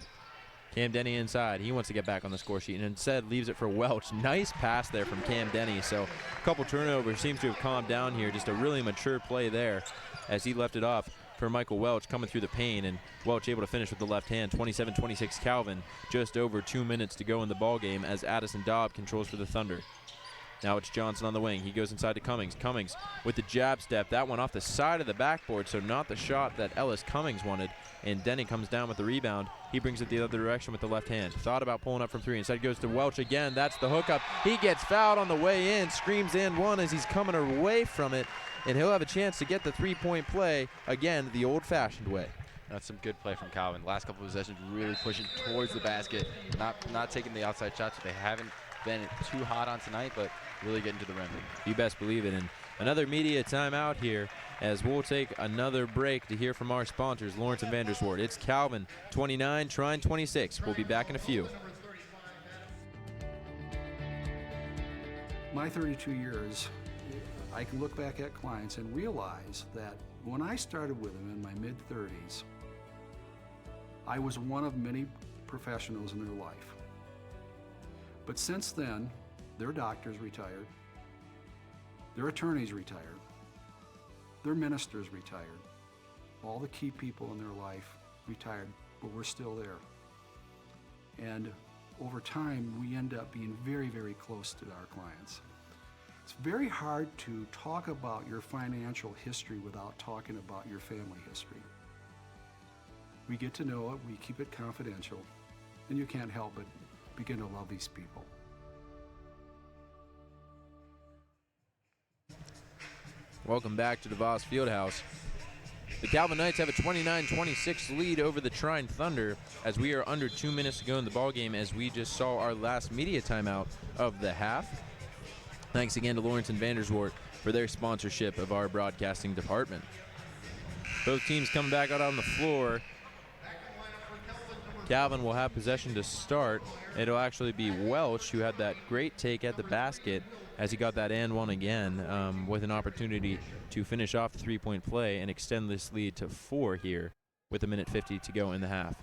Cam Denny inside. He wants to get back on the score sheet and instead leaves it for Welch. Nice pass there from Cam Denny. So a couple turnovers, seems to have calmed down here. Just a really mature play there as he left it off for Michael Welch coming through the paint, and Welch able to finish with the left hand. 27-26 Calvin. Just over 2 minutes to go in the ball game as Addison Dobb controls for the Thunder. Now it's Johnson on the wing. He goes inside to Cummings. Cummings with the jab step. That one off the side of the backboard, so not the shot that Ellis Cummings wanted. And Denny comes down with the rebound. He brings it the other direction with the left hand. Thought about pulling up from three. Instead goes to Welch again. That's the hookup. He gets fouled on the way in. Screams and one as he's coming away from it. And he'll have a chance to get the three-point play, again, the old-fashioned way. That's some good play from Calvin. Last couple of possessions really pushing towards the basket. Not taking the outside shots that they haven't been too hot on tonight, but really getting to the rim. You best believe it. And another media timeout here as we'll take another break to hear from our sponsors, Lawrence and Vanderswart. It's Calvin 29, Trine 26. We'll be back in a few. My 32 years, I can look back at clients and realize that when I started with them in my mid-30s, I was one of many professionals in their life. But since then, their doctors retired, their attorneys retired, their ministers retired, all the key people in their life retired, but we're still there. And over time, we end up being very, very close to our clients. It's very hard to talk about your financial history without talking about your family history. We get to know it, we keep it confidential, and you can't help but begin to love these people. Welcome back to DeVos Fieldhouse. The Calvin Knights have a 29-26 lead over the Trine Thunder as we are under 2 minutes to go in the ballgame as we just saw our last media timeout of the half. Thanks again to Lawrence and Vanderswart for their sponsorship of our broadcasting department. Both teams coming back out on the floor. Calvin will have possession to start. It'll actually be Welch who had that great take at the basket as he got that and one again with an opportunity to finish off the three-point play and extend this lead to 4 here with 1:50 to go in the half.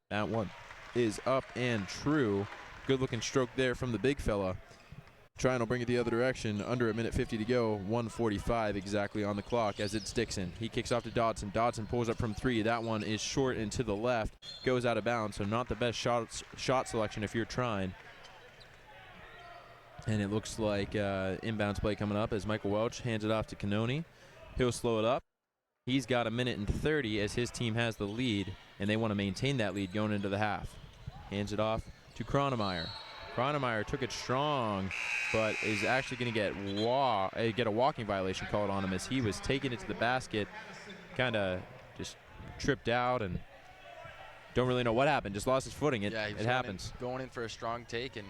That one is up and true. Good looking stroke there from the big fella. Trine will bring it the other direction. Under 1:50 to go. 1:45 exactly on the clock as it's Dixon. He kicks off to Dodson. Dodson pulls up from 3. That one is short and to the left. Goes out of bounds, so not the best shot selection if you're Trine. And it looks like inbounds play coming up as Michael Welch hands it off to Cannoni. He'll slow it up. He's got 1:30 as his team has the lead, and they want to maintain that lead going into the half. Hands it off to Kronemeyer. Kronemeyer took it strong, but is actually going to get a walking violation called on him as he was taking it to the basket, kind of just tripped out and don't really know what happened. Just lost his footing. It happens. Going in for a strong take and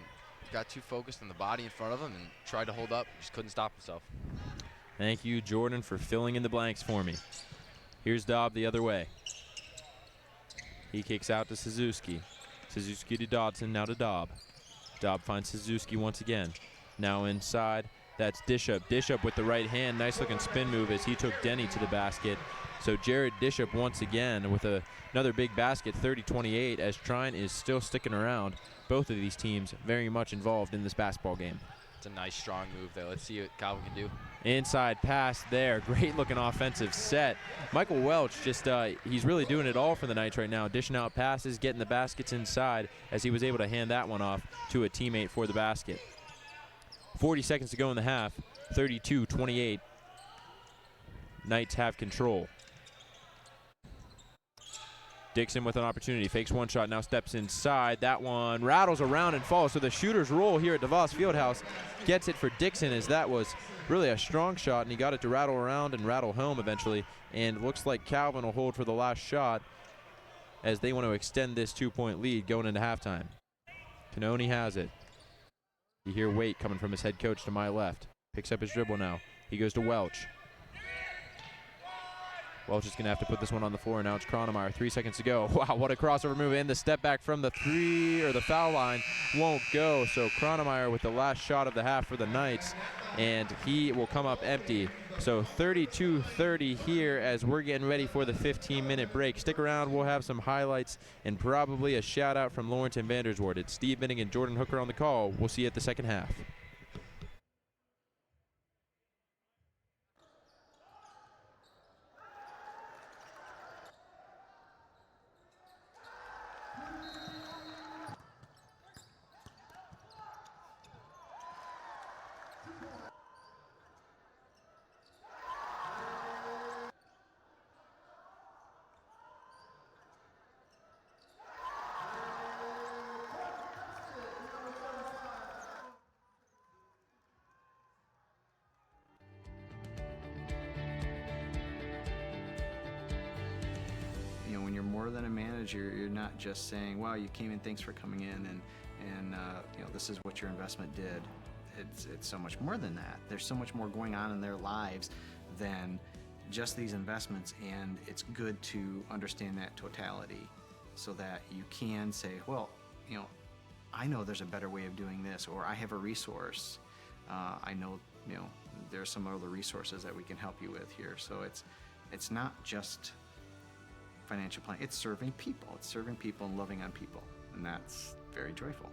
got too focused on the body in front of him and tried to hold up, just couldn't stop himself. Thank you, Jordan, for filling in the blanks for me. Here's Dobb the other way. He kicks out to Suzuki. Suzuki to Dodson, now to Dobb. Dobb finds Suzuki once again. Now inside, that's Dishop. Dishop with the right hand, nice looking spin move as he took Denny to the basket. So Jared Dishop once again with another big basket, 30-28, as Trine is still sticking around. Both of these teams very much involved in this basketball game. It's a nice strong move there. Let's see what Calvin can do. Inside pass there. Great looking offensive set. Michael Welch just, he's really doing it all for the Knights right now. Dishing out passes, getting the baskets inside as he was able to hand that one off to a teammate for the basket. 40 seconds to go in the half. 32-28. Knights have control. Dixon with an opportunity, fakes one shot, now steps inside. That one rattles around and falls. So the shooter's roll here at DeVos Fieldhouse gets it for Dixon, as that was really a strong shot, and he got it to rattle around and rattle home eventually. And looks like Calvin will hold for the last shot as they want to extend this 2-point lead going into halftime. Cannoni has it. You hear Waite coming from his head coach to my left. Picks up his dribble now. He goes to Welch. Welch is going to have to put this one on the floor. Now it's Kronemeyer. 3 seconds to go. Wow, what a crossover move. And the step back from the the foul line won't go. So Kronemeyer with the last shot of the half for the Knights. And he will come up empty. So 32-30 here as we're getting ready for the 15-minute break. Stick around. We'll have some highlights and probably a shout-out from Lawrence and Vanderswart. It's Steve Binning and Jordan Hooker on the call. We'll see you at the second half. When you're more than a manager, you're not just saying, wow, you came in, thanks for coming in, and this is what your investment did. It's so much more than that. There's so much more going on in their lives than just these investments, and it's good to understand that totality so that you can say, well, I know there's a better way of doing this, or I have a resource. I know, there's some other resources that we can help you with here. So it's not just financial planning. It's serving people. It's serving people and loving on people, and that's very joyful.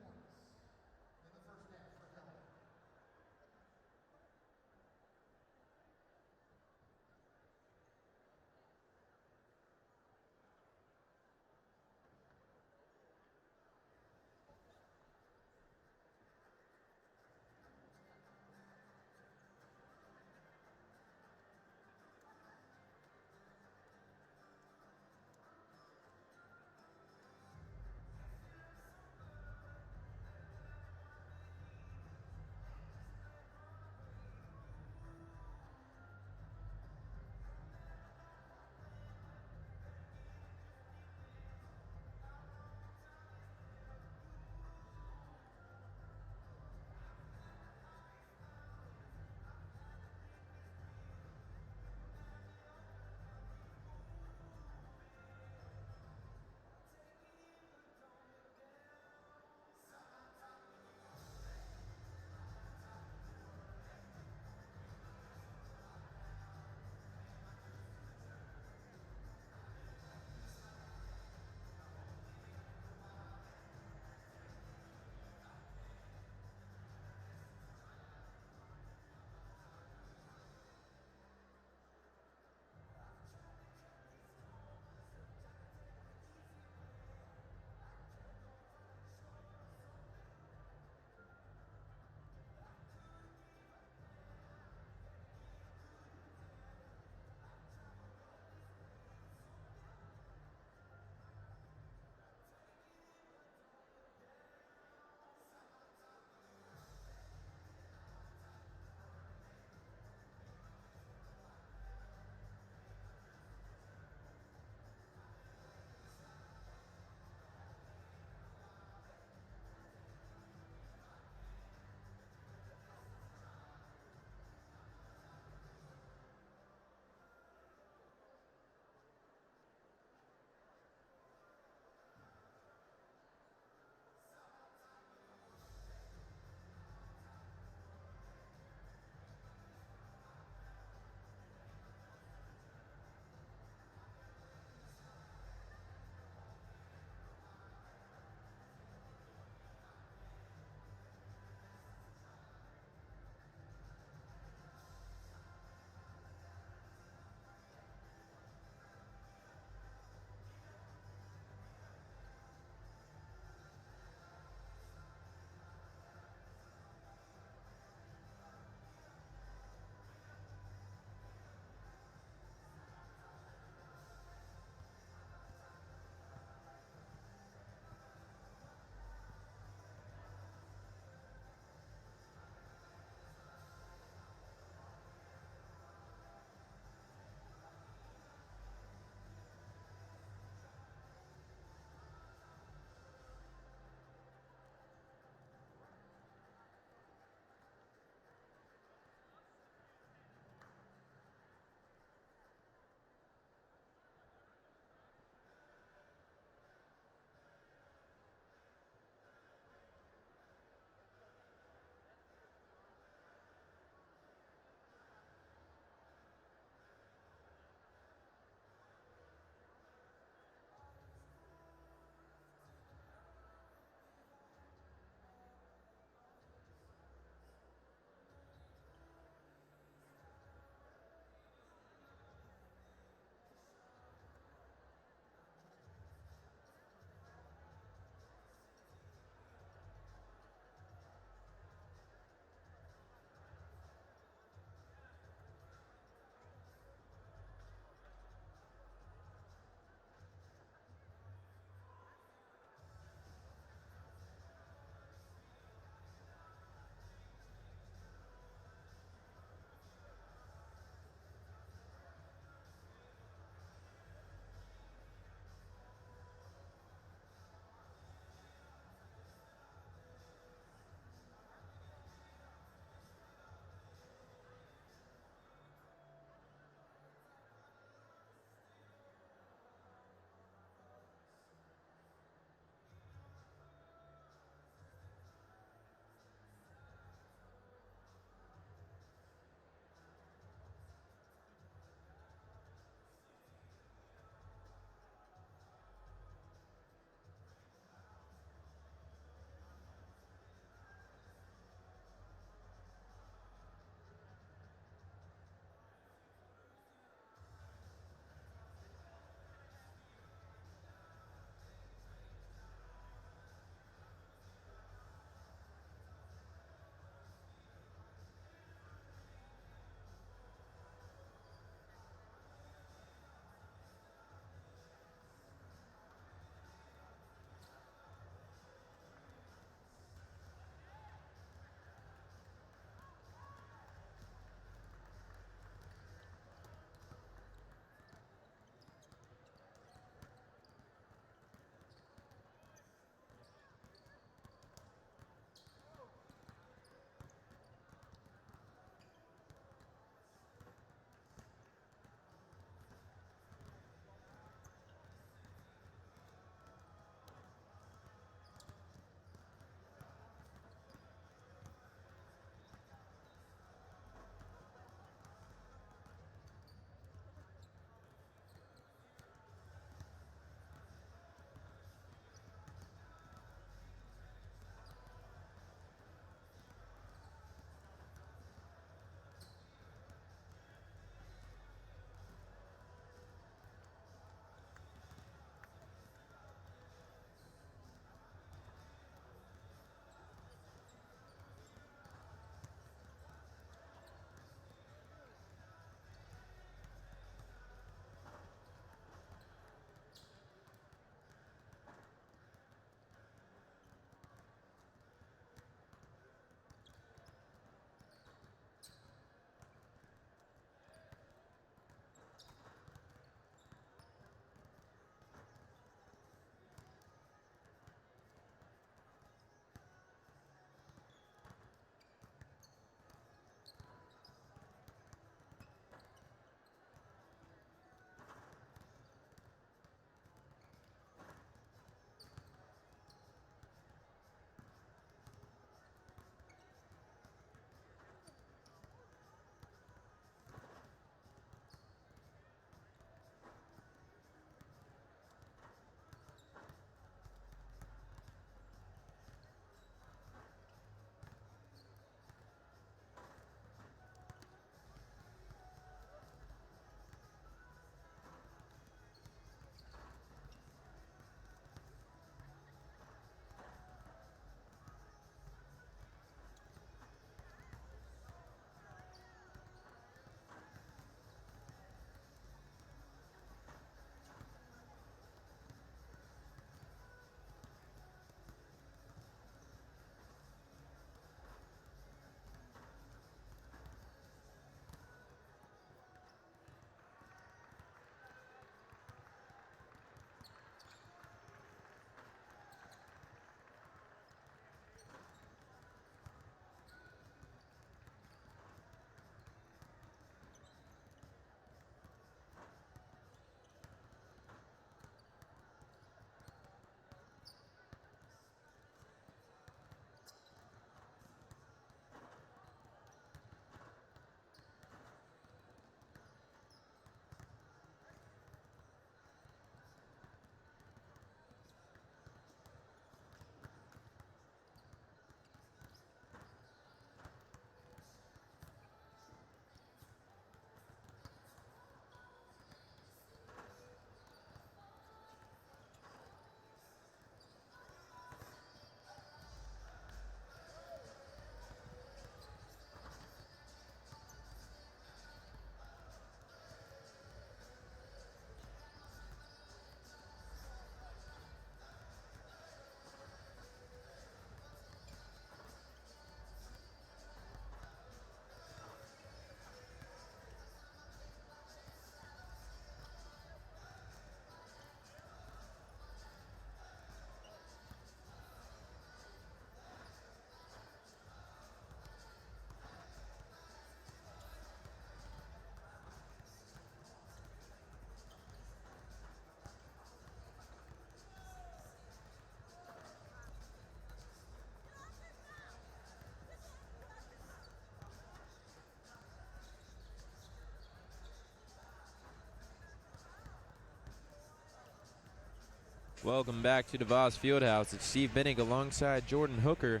Welcome back to DeVos Fieldhouse. It's Steve Binnick alongside Jordan Hooker.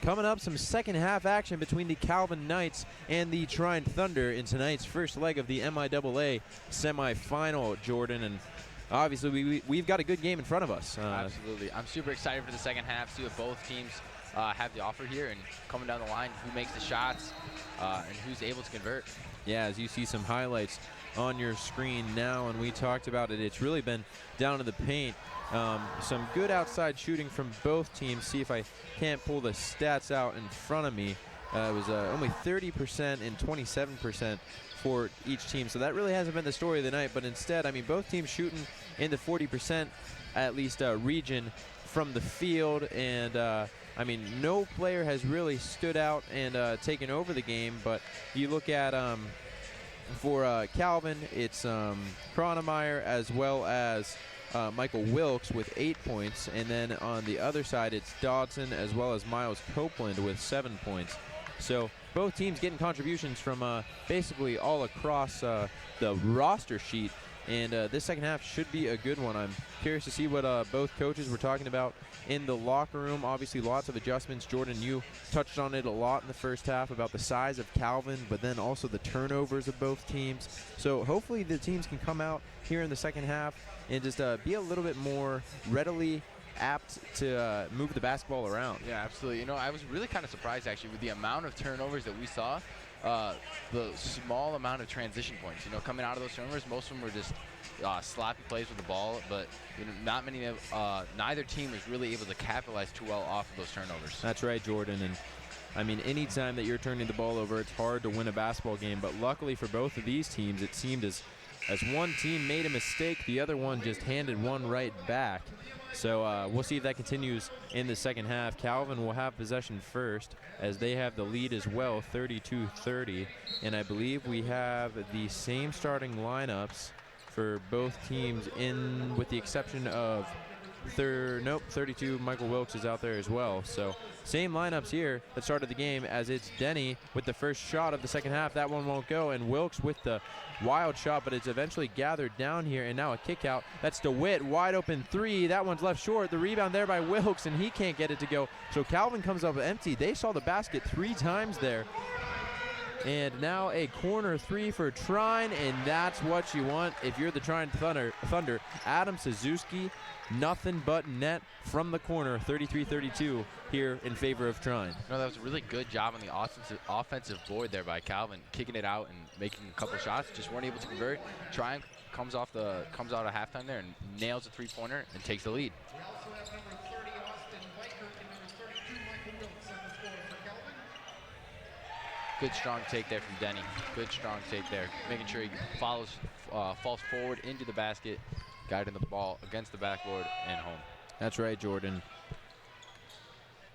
Coming up, some second half action between the Calvin Knights and the Trine Thunder in tonight's first leg of the MIAA semifinal, Jordan. And obviously, we've got a good game in front of us. Absolutely. I'm super excited for the second half, see what both teams have to offer here, and coming down the line, who makes the shots and who's able to convert. Yeah, as you see some highlights on your screen now, and we talked about it, it's really been down to the paint. Some good outside shooting from both teams. See if I can't pull the stats out in front of me. It was only 30% and 27% for each team. So that really hasn't been the story of the night. But instead, I mean, both teams shooting in the 40% at least region from the field. And I mean, no player has really stood out and taken over the game. But you look at for Calvin, it's Kronemeyer as well as Michael Wilkes with 8 points, and then on the other side it's Dodson as well as Miles Copeland with 7 points. So both teams getting contributions from basically all across the roster sheet, and this second half should be a good one. I'm curious to see what both coaches were talking about in the locker room. Obviously lots of adjustments. Jordan, you touched on it a lot in the first half about the size of Calvin, but then also the turnovers of both teams. So hopefully the teams can come out here in the second half and just be a little bit more readily apt to move the basketball around. Yeah, absolutely. You know, I was really kind of surprised actually with the amount of turnovers that we saw. The small amount of transition points, you know, coming out of those turnovers, most of them were just sloppy plays with the ball, but you know, not many of neither team was really able to capitalize too well off of those turnovers. That's right, Jordan. And I mean, anytime that you're turning the ball over, it's hard to win a basketball game. But luckily for both of these teams, it seemed as one team made a mistake, the other one just handed one right back. So we'll see if that continues in the second half. Calvin will have possession first as they have the lead as well, 32-30. And I believe we have the same starting lineups for both teams, in with the exception of 32. Michael Wilkes is out there as well. So same lineups here that started the game, as it's Denny with the first shot of the second half. That one won't go, and Wilkes with the wild shot, but it's eventually gathered down here, and now a kick out. That's DeWitt, wide open three. That one's left short. The rebound there by Wilkes, and he can't get it to go. So Calvin comes up empty. They saw the basket 3 times there. And now a corner three for Trine, and that's what you want if you're the Trine Thunder. Adam Suzuki, nothing but net from the corner, 33-32 here in favor of Trine. No, that was a really good job on the offensive board there by Calvin, kicking it out and making a couple shots. Just weren't able to convert. Trine comes out of halftime there and nails a three-pointer and takes the lead. Good strong take there from Denny. Good strong take there, making sure he falls forward into the basket, guiding the ball against the backboard and home. That's right, Jordan.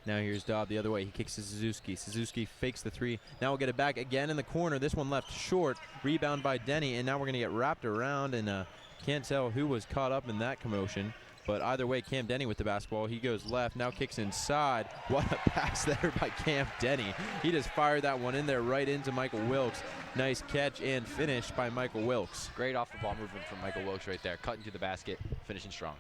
Now here's Dobb the other way. He kicks to Suzuki. Suzuki fakes the three. Now we'll get it back again in the corner. This one left short. Rebound by Denny, and now we're going to get wrapped around, and can't tell who was caught up in that commotion. But either way, Cam Denny with the basketball. He goes left, now kicks inside. What a pass there by Cam Denny. He just fired that one in there right into Michael Wilkes. Nice catch and finish by Michael Wilkes. Great off-the-ball movement from Michael Wilkes right there. Cutting to the basket, finishing strong.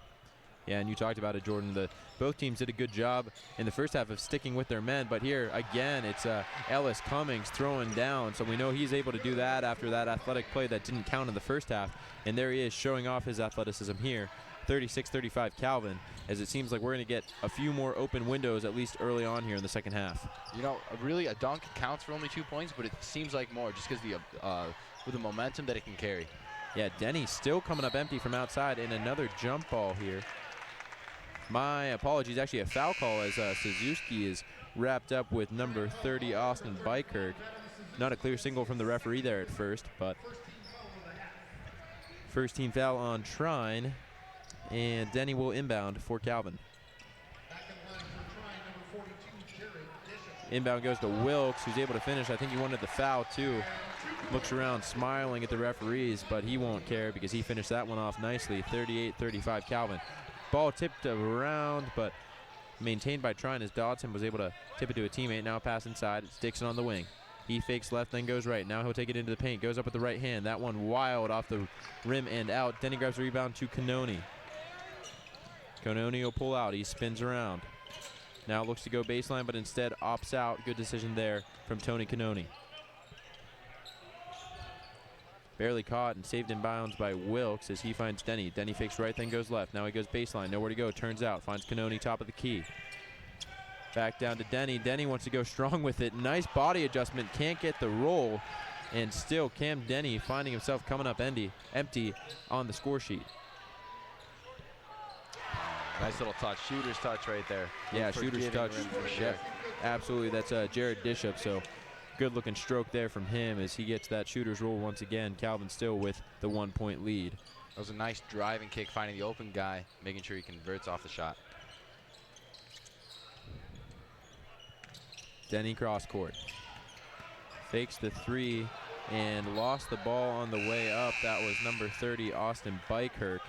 Yeah, and you talked about it, Jordan. Both teams did a good job in the first half of sticking with their men. But here, again, it's Ellis Cummings throwing down. So we know he's able to do that after that athletic play that didn't count in the first half. And there he is showing off his athleticism here. 36-35 Calvin, as it seems like we're going to get a few more open windows, at least early on here in the second half. You know, really a dunk counts for only 2 points, but it seems like more just because with the momentum that it can carry. Yeah, Denny still coming up empty from outside, and another jump ball here. My apologies, actually a foul call as Suzuki is wrapped up with number 30, Austin Bykirk. Not a clear single from the referee there at first, but first team foul on Trine. And Denny will inbound for Calvin. Inbound goes to Wilkes, who's able to finish. I think he wanted the foul too. Looks around smiling at the referees, but he won't care because he finished that one off nicely. 38-35 Calvin. Ball tipped around, but maintained by Trine as Dodson was able to tip it to a teammate. Now pass inside. It's Dixon on the wing. He fakes left, then goes right. Now he'll take it into the paint. Goes up with the right hand. That one wild off the rim and out. Denny grabs the rebound to Cannoni. Canoni will pull out. He spins around. Now looks to go baseline, but instead opts out. Good decision there from Tony Canoni. Barely caught and saved in bounds by Wilkes as he finds Denny. Denny fakes right, then goes left. Now he goes baseline. Nowhere to go. Turns out. Finds Canoni top of the key. Back down to Denny. Denny wants to go strong with it. Nice body adjustment. Can't get the roll. And still Cam Denny finding himself coming up empty on the score sheet. Nice little touch. Shooter's touch right there. Yeah, shooter's touch. For sure. Yeah, absolutely. That's Jared Bishop. So good looking stroke there from him as he gets that shooter's roll once again. Calvin still with the 1-point lead. That was a nice driving kick, finding the open guy, making sure he converts off the shot. Denny cross court. Fakes the three and lost the ball on the way up. That was number 30, Austin Bykirk.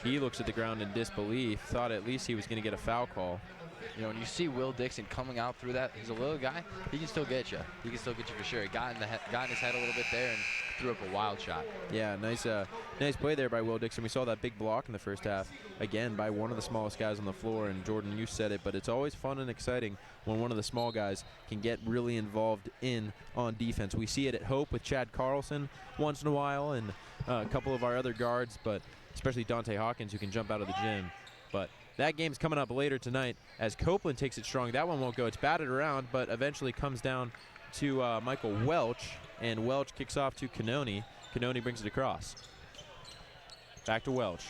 He looks at the ground in disbelief, thought at least he was going to get a foul call. You know, when you see Will Dixon coming out through that, he's a little guy. He can still get you. He can still get you for sure. Got in his head a little bit there and threw up a wild shot. Yeah, nice play there by Will Dixon. We saw that big block in the first half, again, by one of the smallest guys on the floor. And Jordan, you said it, but it's always fun and exciting when one of the small guys can get really involved on defense. We see it at Hope with Chad Carlson once in a while and a couple of our other guards, but especially Dante Hawkins, who can jump out of the gym. But that game's coming up later tonight as Copeland takes it strong. That one won't go. It's batted around, but eventually comes down to Michael Welch, and Welch kicks off to Canoni. Canoni brings it across. Back to Welch.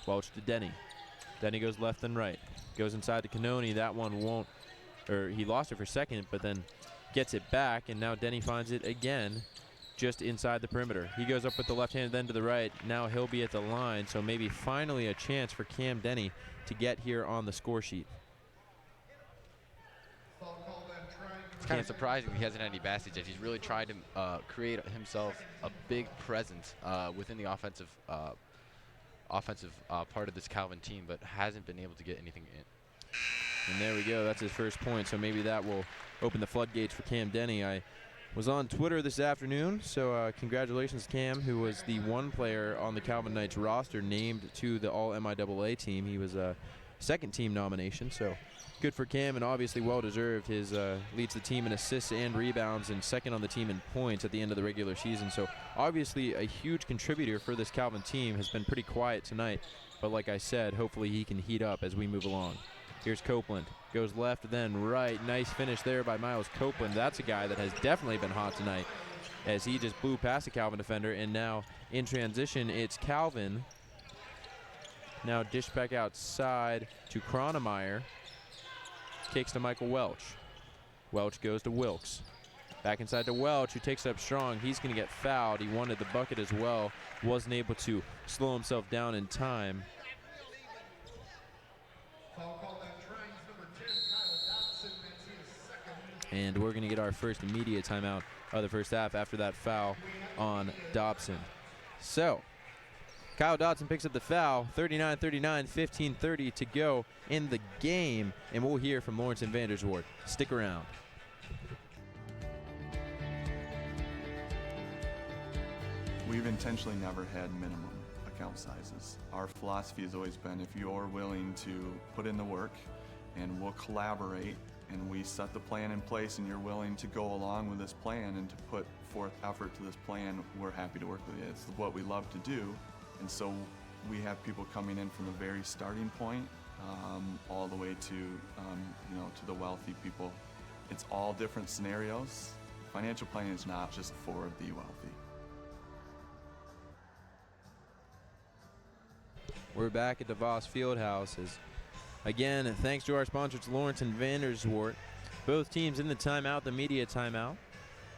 Welch to Denny. Denny goes left and right. Goes inside to Canoni. That one won't, or he lost it for a second, but then gets it back, and now Denny finds it again just inside the perimeter. He goes up with the left hand, then to the right. Now he'll be at the line, so maybe finally a chance for Cam Denny to get here on the score sheet. It's kind of surprising he hasn't had any basket yet. He's really tried to create himself a big presence within the offensive part of this Calvin team, but hasn't been able to get anything in. And there we go. That's his first point, so maybe that will open the floodgates for Cam Denny. I was on Twitter this afternoon, so congratulations, Cam, who was the one player on the Calvin Knights roster named to the All-MIAA team. He was a second-team nomination, so good for Cam, and obviously well-deserved. His leads the team in assists and rebounds and second on the team in points at the end of the regular season. So obviously a huge contributor for this Calvin team. Has been pretty quiet tonight, but like I said, hopefully he can heat up as we move along. Here's Copeland. Goes left, then right. Nice finish there by Miles Copeland. That's a guy that has definitely been hot tonight as he just blew past the Calvin defender. And now in transition, it's Calvin. Now dish back outside to Cronemeyer. Kicks to Michael Welch. Welch goes to Wilkes. Back inside to Welch, who takes it up strong. He's going to get fouled. He wanted the bucket as well. Wasn't able to slow himself down in time. And we're going to get our first immediate timeout of the first half after that foul on Dobson. So, Kyle Dodson picks up the foul, 39-39, 15:30 to go in the game, and we'll hear from Lawrence and Vanderswart. Stick around. We've intentionally never had minimum account sizes. Our philosophy has always been if you're willing to put in the work and we'll collaborate and we set the plan in place and you're willing to go along with this plan and to put forth effort to this plan, we're happy to work with you. It's what we love to do. And so we have people coming in from the very starting point all the way to, to the wealthy people. It's all different scenarios. Financial planning is not just for the wealthy. We're back at DeVos Fieldhouse. Again, thanks to our sponsors, Lawrence and Vanderswart. Both teams in the timeout, the media timeout.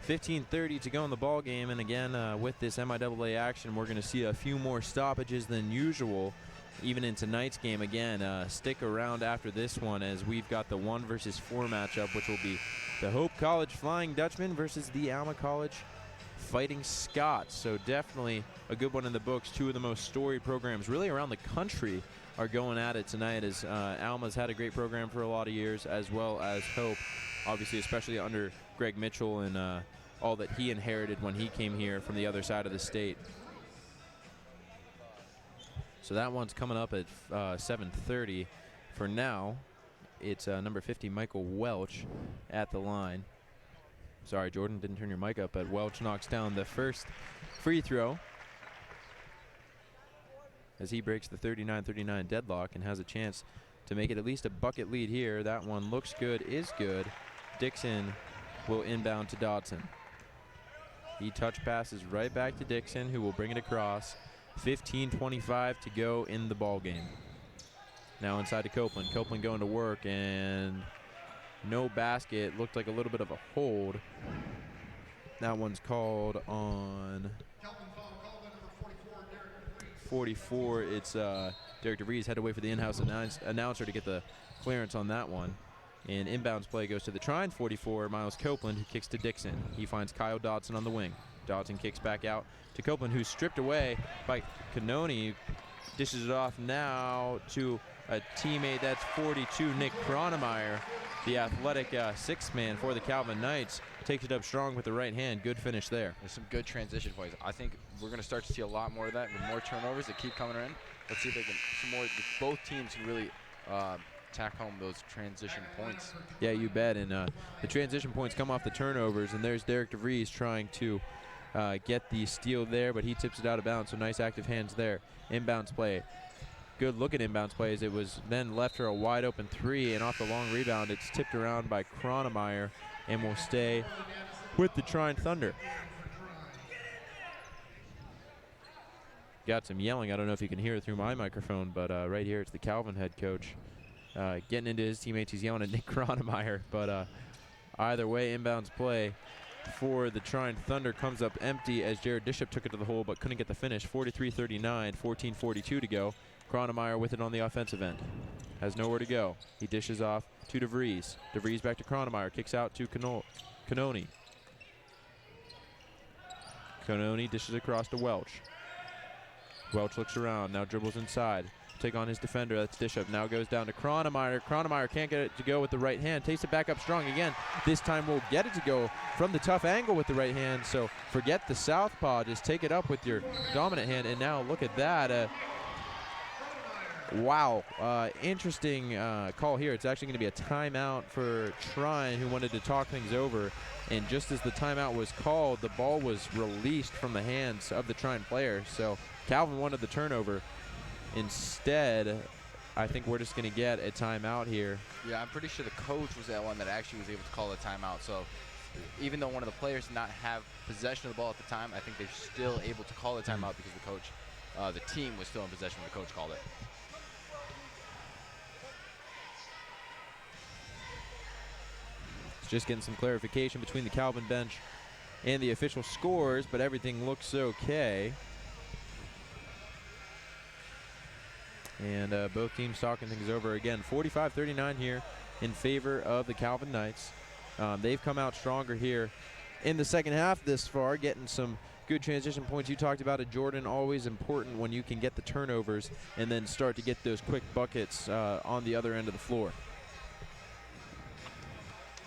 15:30 to go in the ball game, and again, with this MIAA action, we're going to see a few more stoppages than usual, even in tonight's game. Again, stick around after this one as we've got the 1 versus 4 matchup, which will be the Hope College Flying Dutchman versus the Alma College Fighting Scots. So definitely a good one in the books. Two of the most storied programs really around the country are going at it tonight, as Alma's had a great program for a lot of years, as well as Hope, obviously, especially under Greg Mitchell and all that he inherited when he came here from the other side of the state. So that one's coming up at 7:30. For now, it's number 50, Michael Welch, at the line. Sorry, Jordan, didn't turn your mic up, but Welch knocks down the first free throw as he breaks the 39-39 deadlock and has a chance to make it at least a bucket lead here. That one looks good, is good. Dixon will inbound to Dodson. He touch passes right back to Dixon, who will bring it across. 15:25 to go in the ball game. Now inside to Copeland. Copeland going to work, and no basket. Looked like a little bit of a hold. That one's called on 44. It's Derek DeVries. Had to wait for the in-house announcer to get the clearance on that one. And inbounds play goes to the Trine 44, Miles Copeland, who kicks to Dixon. He finds Kyle Dodson on the wing. Dodson kicks back out to Copeland, who's stripped away by Canoni. Dishes it off now to a teammate. That's 42, Nick Cronemeyer, the athletic sixth man for the Calvin Knights. Takes it up strong with the right hand. Good finish there. There's some good transition points. I think we're going to start to see a lot more of that with more turnovers that keep coming in. Let's see if they can, some more, both teams can really tack home those transition points. Yeah, you bet. And the transition points come off the turnovers, and there's Derek DeVries trying to get the steal there, but he tips it out of bounds, so nice active hands there. Inbounds play. Good look at inbounds plays. It was then left her a wide open three, and off the long rebound, it's tipped around by Cronemeyer and will stay with the Trine Thunder. Got some yelling. I don't know if you can hear it through my microphone, but right here it's the Calvin head coach getting into his teammates. He's yelling at Nick Cronemeyer, but either way, inbounds play for the Trine Thunder comes up empty as Jared Bishop took it to the hole but couldn't get the finish. 43-39, 14:42 to go. Cronemeyer with it on the offensive end. Has nowhere to go. He dishes off to DeVries. DeVries back to Cronemeyer. Kicks out to Canoni. Canoni dishes across to Welch. Welch looks around. Now dribbles inside. Take on his defender. That's Bishop. Now goes down to Cronemeyer. Cronemeyer can't get it to go with the right hand. Takes it back up strong again. This time we'll get it to go from the tough angle with the right hand. So forget the southpaw. Just take it up with your dominant hand. And now look at that. Wow. Interesting call here. It's actually going to be a timeout for Trine, who wanted to talk things over. And just as the timeout was called, the ball was released from the hands of the Trine player. So Calvin wanted the turnover. Instead, I think we're just going to get a timeout here. Yeah, I'm pretty sure the coach was that one that actually was able to call a timeout. So even though one of the players did not have possession of the ball at the time, I think they're still able to call the timeout because the coach, the team was still in possession when the coach called it. It's just getting some clarification between the Calvin bench and the official scores, but everything looks okay. And both teams talking things over again. 45-39 here in favor of the Calvin Knights. They've come out stronger here in the second half this far, getting some good transition points. You talked about it, Jordan. Always important when you can get the turnovers and then start to get those quick buckets on the other end of the floor.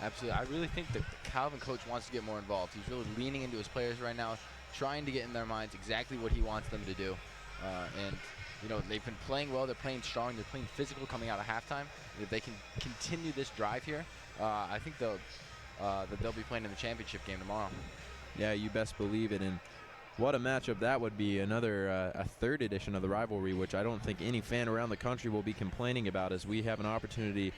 Absolutely. I really think the Calvin coach wants to get more involved. He's really leaning into his players right now, trying to get in their minds exactly what he wants them to do. And you know, they've been playing well. They're playing strong. They're playing physical coming out of halftime. If they can continue this drive here, I think they'll be playing in the championship game tomorrow. Yeah, you best believe it. And what a matchup that would be. Another a third edition of the rivalry, which I don't think any fan around the country will be complaining about, as we have an opportunity,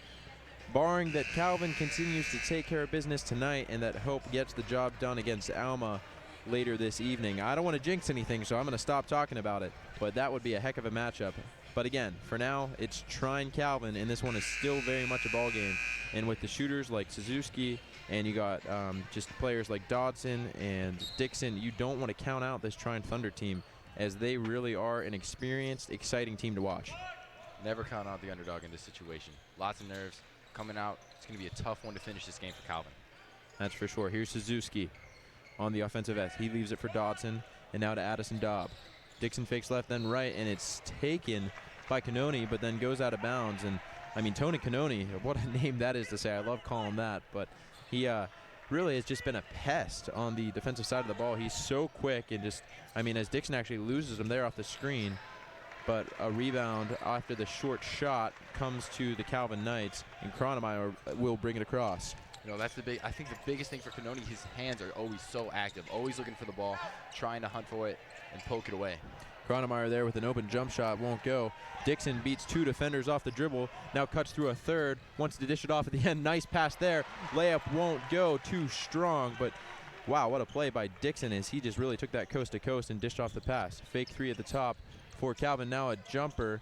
barring that Calvin continues to take care of business tonight and that Hope gets the job done against Alma later this evening. I don't want to jinx anything, so I'm going to stop talking about it, but that would be a heck of a matchup. But again, for now, it's Trine Calvin, and this one is still very much a ball game. And with the shooters like Suzuki, and you got just players like Dodson and Dixon, you don't want to count out this Trine Thunder team, as they really are an experienced, exciting team to watch. Never count out the underdog in this situation. Lots of nerves coming out. It's going to be a tough one to finish this game for Calvin. That's for sure. Here's Suzuki on the offensive end. He leaves it for Dodson, and now to Addison Dobb. Dixon fakes left, then right, and it's taken by Canoni, but then goes out of bounds. And I mean, Tony Canoni, what a name that is to say. I love calling that, but he really has just been a pest on the defensive side of the ball. He's so quick, and just, I mean, as Dixon actually loses him there off the screen, but a rebound after the short shot comes to the Calvin Knights, and Kronemeyer will bring it across. You know, I think the biggest thing for Canoni, his hands are always so active, always looking for the ball, trying to hunt for it and poke it away. Kronemeyer there with an open jump shot, won't go. Dixon beats 2 defenders off the dribble, now cuts through a third, wants to dish it off at the end. Nice pass there. Layup won't go, too strong, but wow, what a play by Dixon as he just really took that coast to coast and dished off the pass. Fake 3 at the top for Calvin, now a jumper.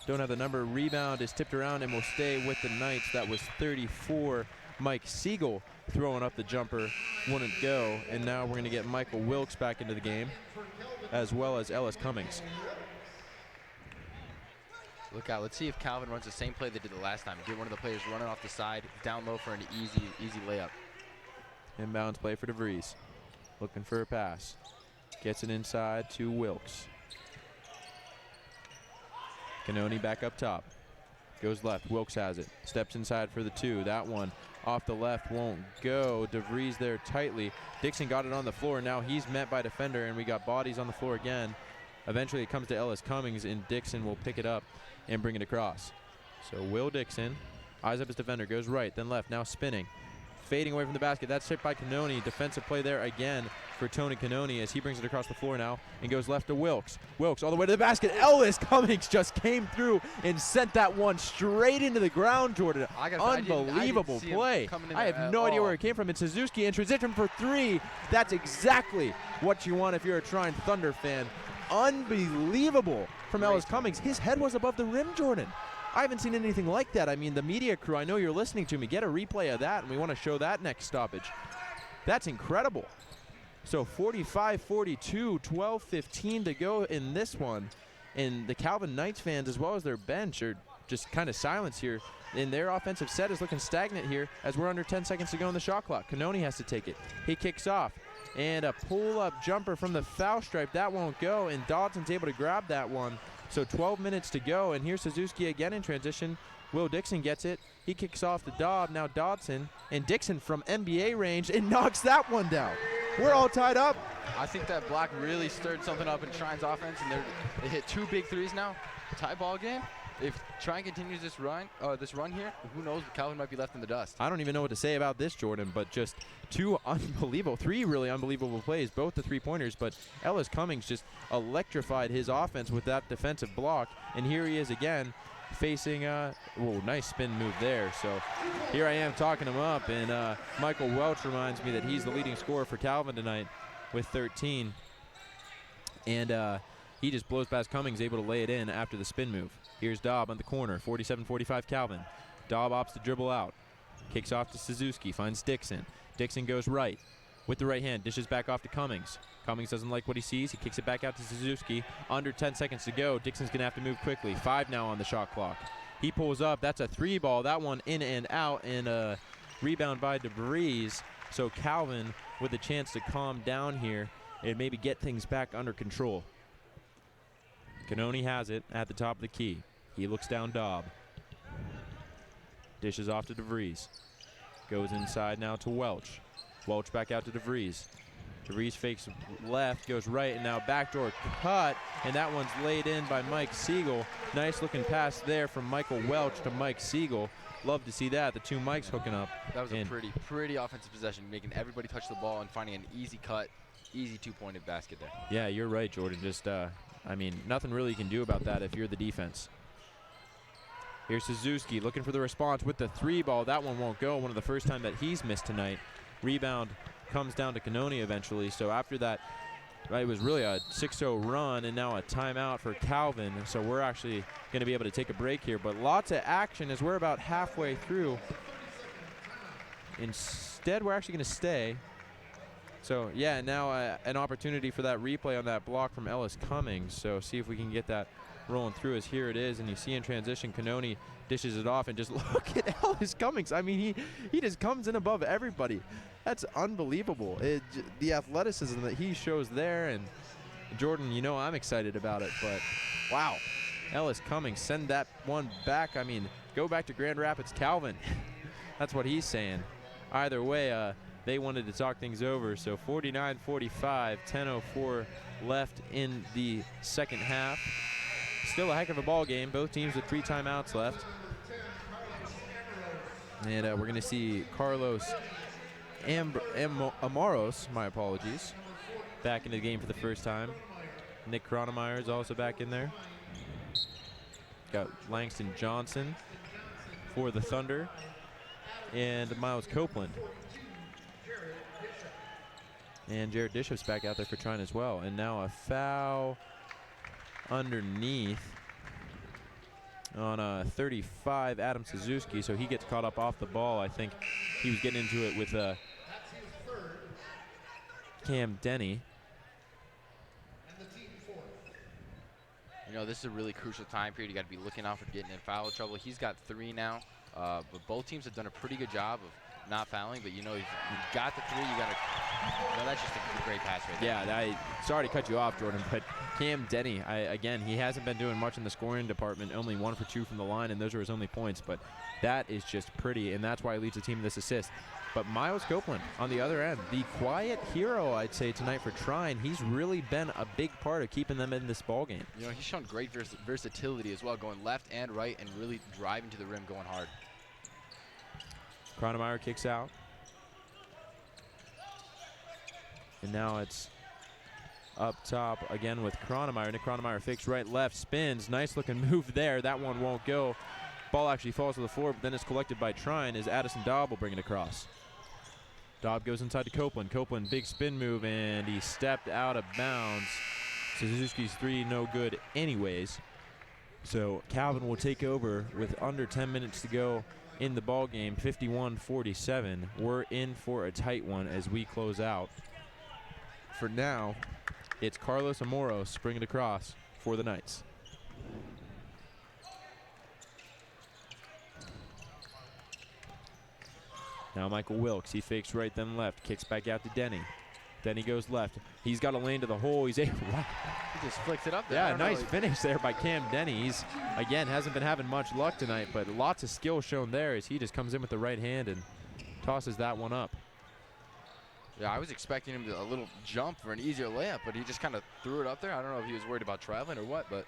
Don't have the number. Rebound is tipped around and will stay with the Knights. That was 34. Mike Siegel throwing up the jumper, wouldn't go, and now we're going to get Michael Wilkes back into the game, as well as Ellis Cummings. Look out, let's see if Calvin runs the same play they did the last time. Get one of the players running off the side, down low for an easy layup. Inbounds play for DeVries. Looking for a pass. Gets it inside to Wilkes. Canoni back up top. Goes left, Wilkes has it. Steps inside for the 2, that one off the left won't go. DeVries there tightly. Dixon got it on the floor, now he's met by defender, and we got bodies on the floor again. Eventually it comes to Ellis Cummings, and Dixon will pick it up and bring it across. So Will Dixon eyes up his defender, goes right, then left, now spinning. Fading away from the basket, that's hit by Canoni. Defensive play there again for Tony Canoni as he brings it across the floor now and goes left to Wilkes. Wilkes all the way to the basket. Ellis Cummings just came through and sent that one straight into the ground, Jordan. Unbelievable play. I have no idea where it came from. It's Suzuki in transition for 3. That's exactly what you want if you're a Trine Thunder fan. Unbelievable from Ellis Cummings. His head was above the rim, Jordan. I haven't seen anything like that. I mean, the media crew, I know you're listening to me. Get a replay of that, and we want to show that next stoppage. That's incredible. So 45-42, 12-15 to go in this one. And the Calvin Knights fans, as well as their bench, are just kind of silence here. And their offensive set is looking stagnant here as we're under 10 seconds to go on the shot clock. Canoni has to take it. He kicks off. And a pull-up jumper from the foul stripe. That won't go, and Dodson's able to grab that one. So 12 minutes to go, and here's Suzuki again in transition. Will Dixon gets it. He kicks off the Dobb. Now Dodson, and Dixon from NBA range, and knocks that one down. We're all tied up. I think that block really stirred something up in Trine's offense, and they hit 2 big threes now. Tie ball game. If Trine continues this run here, who knows? Calvin might be left in the dust. I don't even know what to say about this, Jordan, but just 3 really unbelievable plays, both the 3-pointers, but Ellis Cummings just electrified his offense with that defensive block, and here he is again facing nice spin move there. So here I am talking him up, and Michael Welch reminds me that he's the leading scorer for Calvin tonight with 13, and he just blows past Cummings, able to lay it in after the spin move. Here's Dobb on the corner, 47-45 Calvin. Dobb opts to dribble out. Kicks off to Suzuki, finds Dixon. Dixon goes right with the right hand, dishes back off to Cummings. Cummings doesn't like what he sees. He kicks it back out to Suzuki. Under 10 seconds to go. Dixon's going to have to move quickly. 5 now on the shot clock. He pulls up. That's a 3 ball. That one in and out, and a rebound by DeVries. So Calvin with a chance to calm down here and maybe get things back under control. Canoni has it at the top of the key. He looks down Dobb. Dishes off to DeVries. Goes inside now to Welch. Welch back out to DeVries. DeVries fakes left, goes right, and now backdoor cut, and that one's laid in by Mike Siegel. Nice looking pass there from Michael Welch to Mike Siegel. Love to see that, the 2 Mikes hooking up. That was a pretty offensive possession, making everybody touch the ball and finding an easy cut, easy 2-pointed basket there. Yeah, you're right, Jordan. Just, I mean, nothing really you can do about that if you're the defense. Here's Suzuki looking for the response with the 3 ball. That one won't go. One of the first time that he's missed tonight. Rebound comes down to Canoni eventually. So after that, it was really a 6-0 run, and now a timeout for Calvin. So we're actually going to be able to take a break here. But lots of action as we're about halfway through. Instead, we're actually going to stay. So, yeah, now an opportunity for that replay on that block from Ellis Cummings. So see if we can get that rolling through as here it is. And you see in transition, Canoni dishes it off, and just look at Ellis Cummings. I mean, he just comes in above everybody. That's unbelievable. The athleticism that he shows there. And Jordan, you know I'm excited about it. But, wow, Ellis Cummings, send that one back. I mean, go back to Grand Rapids, Calvin. That's what he's saying. Either way, they wanted to talk things over. So 49-45, 10:04 left in the second half. still a heck of a ball game. Both teams with 3 timeouts left. And we're going to see Carlos Amaros, my apologies, back into the game for the first time. Nick Kronemeyer is also back in there. Got Langston Johnson for the Thunder. And Miles Copeland. And Jared Bishop's back out there for Trine as well. And now a foul underneath on 35, Adam Suzuki. So he gets caught up off the ball. I think he was getting into it with Cam Denny. You know, this is a really crucial time period. You got to be looking out for getting in foul trouble. He's got 3 now, but both teams have done a pretty good job of not fouling. But you know, you've got the 3. You got to. No, that's just a great pass right there. Yeah, sorry to cut you off, Jordan, but Cam Denny, again, he hasn't been doing much in the scoring department. Only 1 for 2 from the line, and those are his only points. But that is just pretty, and that's why he leads the team in this assist. But Miles Copeland on the other end, the quiet hero, I'd say, tonight for Trine. He's really been a big part of keeping them in this ball game. You know, he's shown great versatility as well, going left and right and really driving to the rim, going hard. Kronemeyer kicks out. And now it's up top again with Kronemeyer. Nick Kronemeyer fakes right, left, spins. Nice looking move there. That one won't go. Ball actually falls to the floor, but then it's collected by Trine as Addison Daub will bring it across. Daub goes inside to Copeland. Copeland, big spin move, and he stepped out of bounds. Suzuki's 3 no good anyways. So Calvin will take over with under 10 minutes to go in the ball game, 51-47. We're in for a tight one as we close out. For now, it's Carlos Amoros bringing it across for the Knights. Now Michael Wilkes, he fakes right then left, kicks back out to Denny. Denny goes left. He's got a lane to the hole. He's able. He just flicks it up there. Yeah, nice finish there by Cam Denny. He's, again, hasn't been having much luck tonight, but lots of skill shown there as he just comes in with the right hand and tosses that one up. Yeah, I was expecting him to a little jump for an easier layup, but he just kind of threw it up there. I don't know if he was worried about traveling or what, but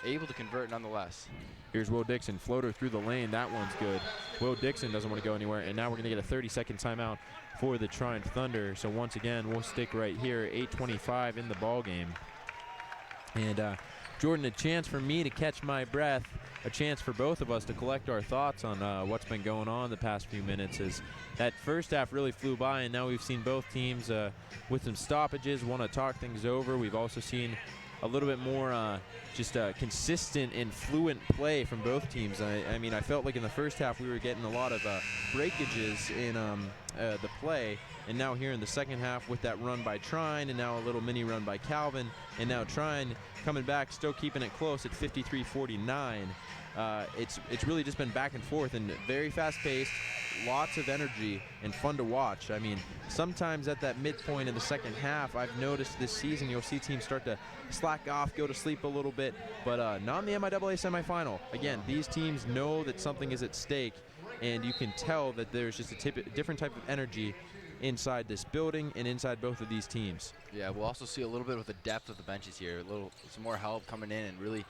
able to convert nonetheless. Here's Will Dixon, floater through the lane. That one's good. Will Dixon doesn't want to go anywhere, and now we're going to get a 30-second timeout for the Trine Thunder. So once again, we'll stick right here, 8:25 in the ball game. And Jordan, a chance for me to catch my breath, a chance for both of us to collect our thoughts on what's been going on the past few minutes. As that first half really flew by, and now we've seen both teams with some stoppages want to talk things over. We've also seen a little bit more just consistent and fluent play from both teams. I mean, I felt like in the first half we were getting a lot of breakages in the play, and now here in the second half with that run by Trine, and now a little mini run by Calvin, and now Trine coming back, still keeping it close at 53-49. It's really just been back and forth and very fast-paced, lots of energy and fun to watch. I mean, sometimes at that midpoint in the second half, I've noticed this season you'll see teams start to slack off, go to sleep a little bit, but not in the MIAA semifinal. Again, these teams know that something is at stake, and you can tell that there's just a different type of energy inside this building and inside both of these teams. Yeah, we'll also see a little bit with the depth of the benches here, some more help coming in and really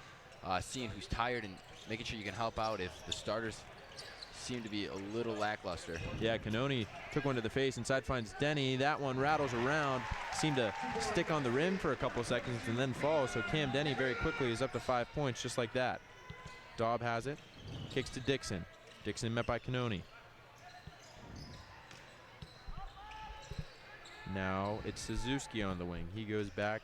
seeing who's tired and making sure you can help out if the starters seem to be a little lackluster. Yeah, Canoni took one to the face. Inside finds Denny. That one rattles around. Seemed to stick on the rim for a couple of seconds and then falls. So Cam Denny very quickly is up to 5 points just like that. Daub has it. Kicks to Dixon. Dixon met by Canoni. Now it's Suzuki on the wing. He goes back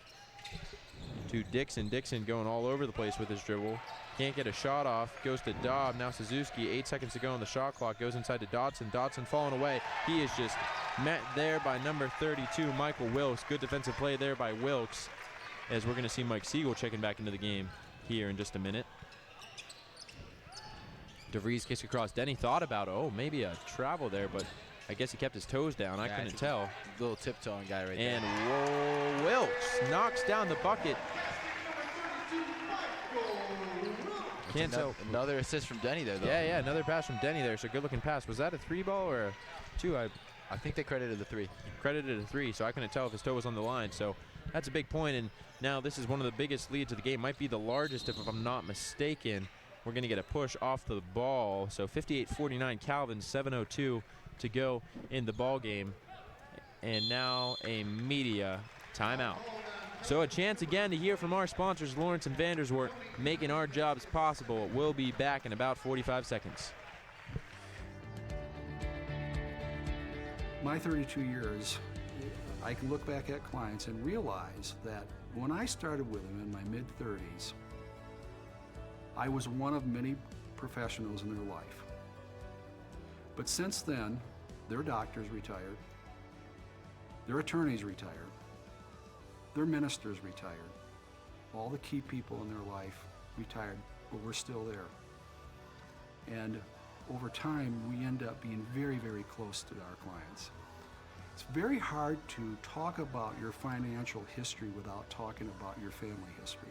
to Dixon. Dixon going all over the place with his dribble. Can't get a shot off. Goes to Daub. Now Suzuki. 8 seconds to go on the shot clock. Goes inside to Dodson. Dodson falling away. He is just met there by number 32, Michael Wilkes. Good defensive play there by Wilkes. As we're going to see Mike Siegel checking back into the game here in just a minute. DeVries kicks across. Denny thought about, maybe a travel there, but I guess he kept his toes down. I couldn't tell. Little tiptoeing guy right there. And Wilkes knocks down the bucket. Can't tell. Another assist from Denny there, though. Yeah, another pass from Denny there. So good-looking pass. Was that a 3 ball or a 2? I think they credited the 3. Credited a 3, so I couldn't tell if his toe was on the line. So That's a big point, and now this is one of the biggest leads of the game. Might be the largest if I'm not mistaken. We're going to get a push off the ball. So 58-49 Calvin, 7:02 to go in the ball game. And now a media timeout. So a chance again to hear from our sponsors, Lawrence and Vanderswart, making our jobs possible. We'll be back in about 45 seconds. My 32 years, I can look back at clients and realize that when I started with them in my mid-30s, I was one of many professionals in their life. But since then, their doctors retired, their attorneys retired, their ministers retired, all the key people in their life retired, but we're still there. And over time, we end up being very, very close to our clients. It's very hard to talk about your financial history without talking about your family history.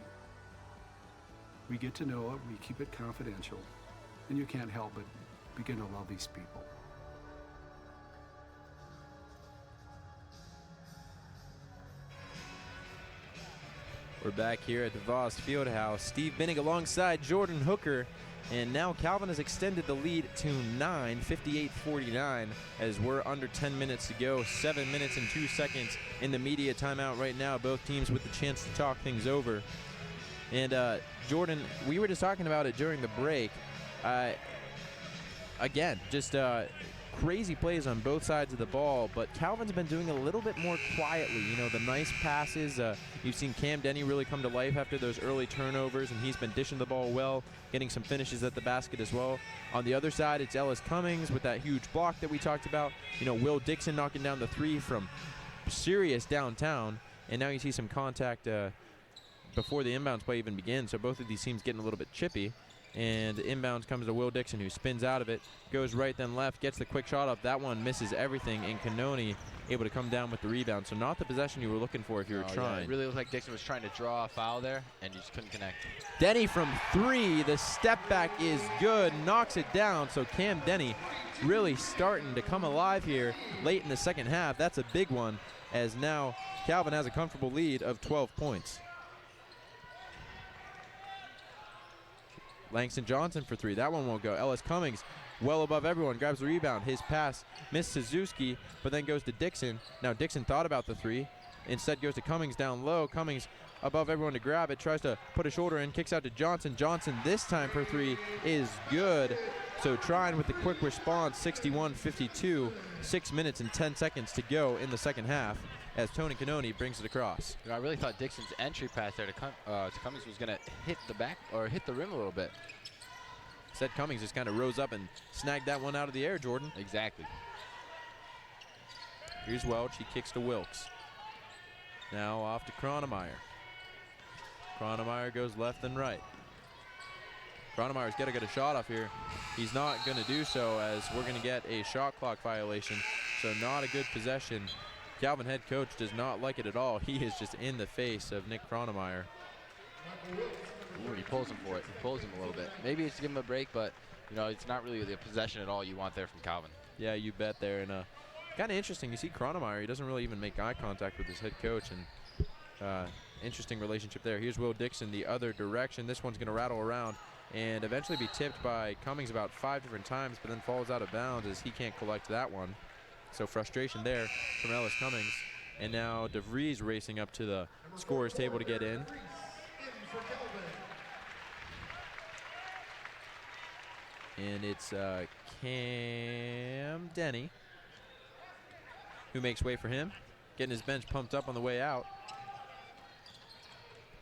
We get to know it, we keep it confidential, and you can't help but begin to love these people. We're back here at the Voss Fieldhouse. Steve Binning alongside Jordan Hooker. And now Calvin has extended the lead to 9, 58-49, as we're under 10 minutes to go. 7 minutes and 2 seconds in the media timeout right now. Both teams with the chance to talk things over. And Jordan, we were just talking about it during the break. Again, just crazy plays on both sides of the ball, but Calvin's been doing a little bit more quietly. You know, the nice passes. You've seen Cam Denny really come to life after those early turnovers, and he's been dishing the ball well, getting some finishes at the basket as well. On the other side, it's Ellis Cummings with that huge block that we talked about. You know, Will Dixon knocking down the three from serious downtown, and now you see some contact before the inbounds play even begins. So both of these teams getting a little bit chippy. And the inbounds comes to Will Dixon, who spins out of it, goes right then left, gets the quick shot up. That one misses everything, and Canoni able to come down with the rebound. So not the possession you were looking for if you were trying. Yeah, it really looked like Dixon was trying to draw a foul there, and you just couldn't connect. Denny from three. The step back is good, knocks it down. So Cam Denny really starting to come alive here late in the second half. That's a big one, as now Calvin has a comfortable lead of 12 points. Langston Johnson for three. That one won't go. Ellis Cummings well above everyone, grabs the rebound. His pass missed Suzuki, but then goes to Dixon. Now Dixon thought about the three. Instead goes to Cummings down low. Cummings above everyone to grab it. Tries to put a shoulder in. Kicks out to Johnson. Johnson this time for three is good. So Trine with the quick response, 61-52. 6 minutes and 10 seconds to go in the second half, as Tony Canoni brings it across. You know, I really thought Dixon's entry pass there to Cummings was going to hit the back or hit the rim a little bit. Said Cummings just kind of rose up and snagged that one out of the air, Jordan. Exactly. Here's Welch. He kicks to Wilkes. Now off to Kronemeyer. Kronemeyer goes left and right. Kronemeyer's got to get a shot off here. He's not going to do so, as we're going to get a shot clock violation. So not a good possession. Calvin head coach does not like it at all. He is just in the face of Nick Kronemeyer. Ooh, he pulls him for it. He pulls him a little bit. Maybe it's to give him a break, but you know, it's not really the possession at all you want there from Calvin. Yeah, you bet there. And kind of interesting. You see Kronemeyer, he doesn't really even make eye contact with his head coach, and interesting relationship there. Here's Will Dixon the other direction. This one's going to rattle around and eventually be tipped by Cummings about 5 different times, but then falls out of bounds as he can't collect that one. So frustration there from Ellis Cummings. And now DeVries racing up to the scorer's table to get in. And it's Cam Denny who makes way for him, getting his bench pumped up on the way out.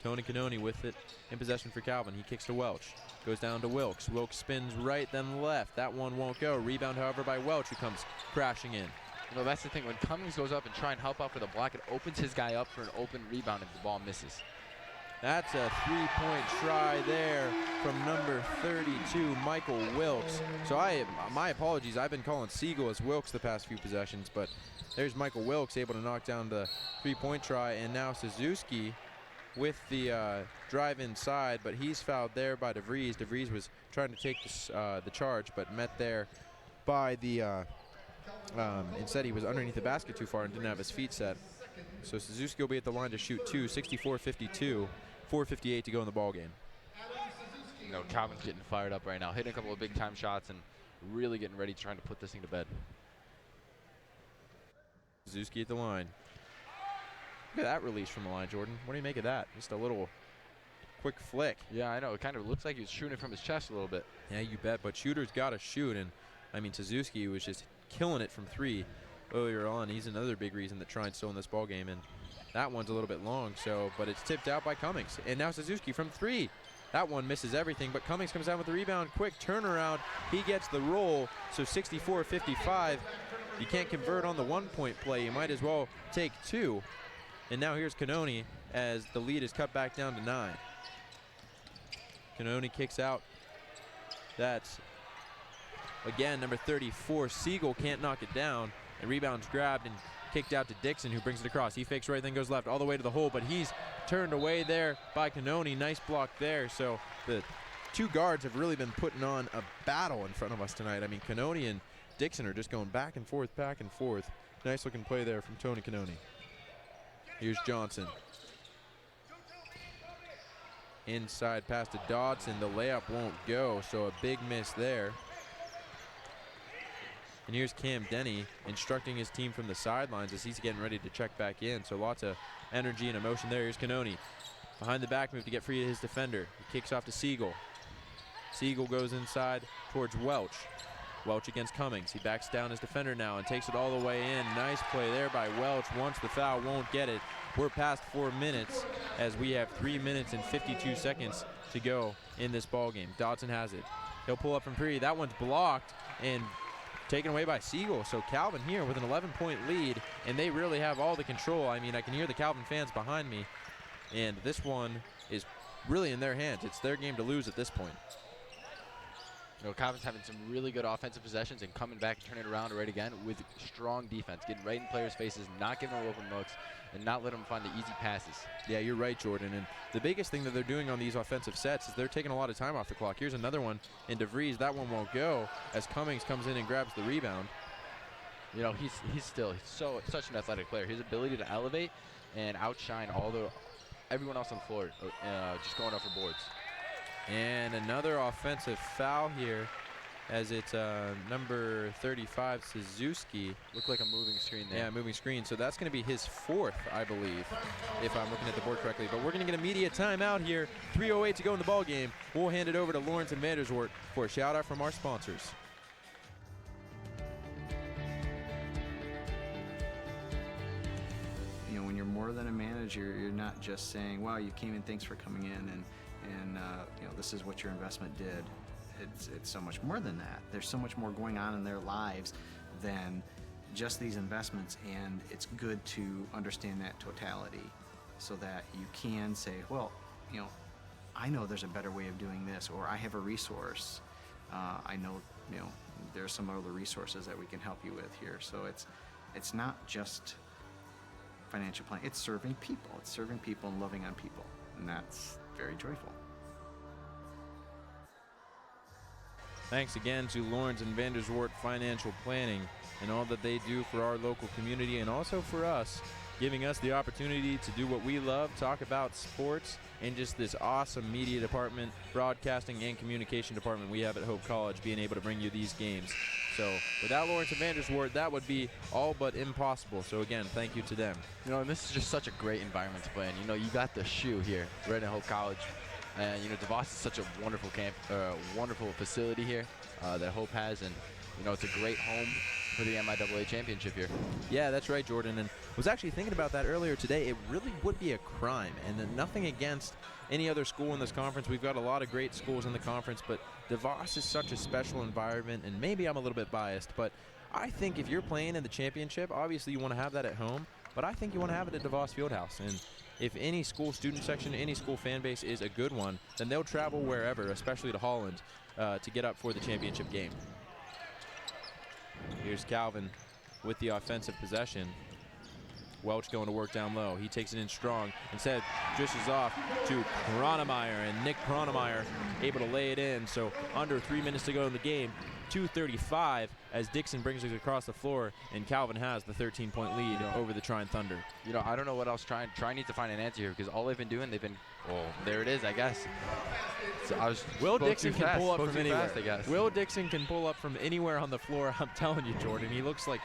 Tony Canoni with it in possession for Calvin. He kicks to Welch. Goes down to Wilkes. Wilkes spins right, then left. That one won't go. Rebound, however, by Welch, who comes crashing in. You know, that's the thing. When Cummings goes up and try and help out for the block, it opens his guy up for an open rebound if the ball misses. That's a three-point try there from number 32, Michael Wilkes. So my apologies. I've been calling Siegel as Wilkes the past few possessions, but there's Michael Wilkes able to knock down the three-point try, and now Suzuki with the drive inside, but he's fouled there by DeVries. DeVries was trying to take the charge, but met there by the instead he was underneath the basket too far and didn't have his feet set. So Suzuki will be at the line to shoot two, 64-52, 4:58 to go in the ball game. You know, Calvin's getting fired up right now, hitting a couple of big-time shots and really getting ready, trying to put this thing to bed. Suzuki at the line. Look at that release from the line, Jordan. What do you make of that? Just a little quick flick. Yeah, I know. It kind of looks like he was shooting it from his chest a little bit. Yeah, you bet. But shooters got to shoot. And, I mean, Suzuki was just killing it from three earlier on. He's another big reason that Trine's still in this ball game. And that one's a little bit long, but it's tipped out by Cummings. And now Suzuki from three. That one misses everything, but Cummings comes down with the rebound. Quick turnaround. He gets the roll. So 64-55. You can't convert on the one-point play. You might as well take two. And now here's Cannoni as the lead is cut back down to 9. Cannoni kicks out. That's, again, number 34. Siegel can't knock it down. The rebound's grabbed and kicked out to Dixon, who brings it across. He fakes right, then goes left all the way to the hole, but he's turned away there by Cannoni. Nice block there. So the two guards have really been putting on a battle in front of us tonight. I mean, Cannoni and Dixon are just going back and forth, back and forth. Nice looking play there from Tony Cannoni. Here's Johnson. Inside pass to Dodson. The layup won't go, so a big miss there. And here's Cam Denny instructing his team from the sidelines as he's getting ready to check back in. So lots of energy and emotion there. Here's Cannoni. Behind the back move to get free to his defender. He kicks off to Siegel. Siegel goes inside towards Welch. Welch against Cummings. He backs down his defender now and takes it all the way in. Nice play there by Welch. Wants the foul, won't get it. We're past 4 minutes as we have 3 minutes and 52 seconds to go in this ball game. Dodson has it. He'll pull up from three. That one's blocked and taken away by Siegel. So Calvin here with an 11-point lead, and they really have all the control. I mean, I can hear the Calvin fans behind me, and this one is really in their hands. It's their game to lose at this point. You know, Calvin's having some really good offensive possessions and coming back and turning it around right again with strong defense, getting right in players' faces, not giving them open looks, and not letting them find the easy passes. Yeah, you're right, Jordan. And the biggest thing that they're doing on these offensive sets is they're taking a lot of time off the clock. Here's another one in DeVries. That one won't go as Cummings comes in and grabs the rebound. You know, he's such an athletic player. His ability to elevate and outshine everyone else on the floor, just going up for boards. And another offensive foul here as it's number 35, Suzuki. Looked like a moving screen there. Yeah, moving screen. So that's going to be his fourth, I believe, if I'm looking at the board correctly. But we're going to get immediate timeout here. 3:08 to go in the ball game. We'll hand it over to Lawrence and Vanderswart for a shout out from our sponsors. You know, when you're more than a manager, you're not just saying, wow, you came in, thanks for coming in, and you know, this is what your investment did. It's so much more than that. There's so much more going on in their lives than just these investments, and it's good to understand that totality so that you can say, well, you know, I know there's a better way of doing this, or I have a resource. I know, you know, there's some other resources that we can help you with here. So it's not just financial planning. It's serving people. It's serving people and loving on people, and that's very joyful. Thanks again to Lawrence and Vanderswart Financial Planning and all that they do for our local community and also for us, giving us the opportunity to do what we love, talk about sports, and just this awesome media department, broadcasting and communication department we have at Hope College, being able to bring you these games. So without Lawrence and Vanderswart, that would be all but impossible. So again, thank you to them. You know, and this is just such a great environment to play in. You know, you got the shoe here right at Hope College. And, you know, DeVos is such a wonderful wonderful facility here that Hope has. And, you know, it's a great home for the MIAA Championship here. Yeah, that's right, Jordan. And was actually thinking about that earlier today. It really would be a crime. And nothing against any other school in this conference. We've got a lot of great schools in the conference. But DeVos is such a special environment. And maybe I'm a little bit biased. But I think if you're playing in the championship, obviously you want to have that at home. But I think you want to have it at DeVos Fieldhouse. And if any school student section, any school fan base is a good one, then they'll travel wherever, especially to Holland, to get up for the championship game. Here's Calvin with the offensive possession. Welch going to work down low. He takes it in strong. Instead, dishes off to Kronemeyer, and Nick Kronemeyer able to lay it in. So under 3 minutes to go in the game. 2:35 as Dixon brings it across the floor, and Calvin has the 13-point lead over the Trine Thunder. You know, I don't know what else Trine needs to find an answer here, because all they've been doing, well, there it is, I guess. So Will Dixon can pull up from anywhere. Fast, I guess. Will Dixon can pull up from anywhere on the floor. I'm telling you, Jordan, he looks like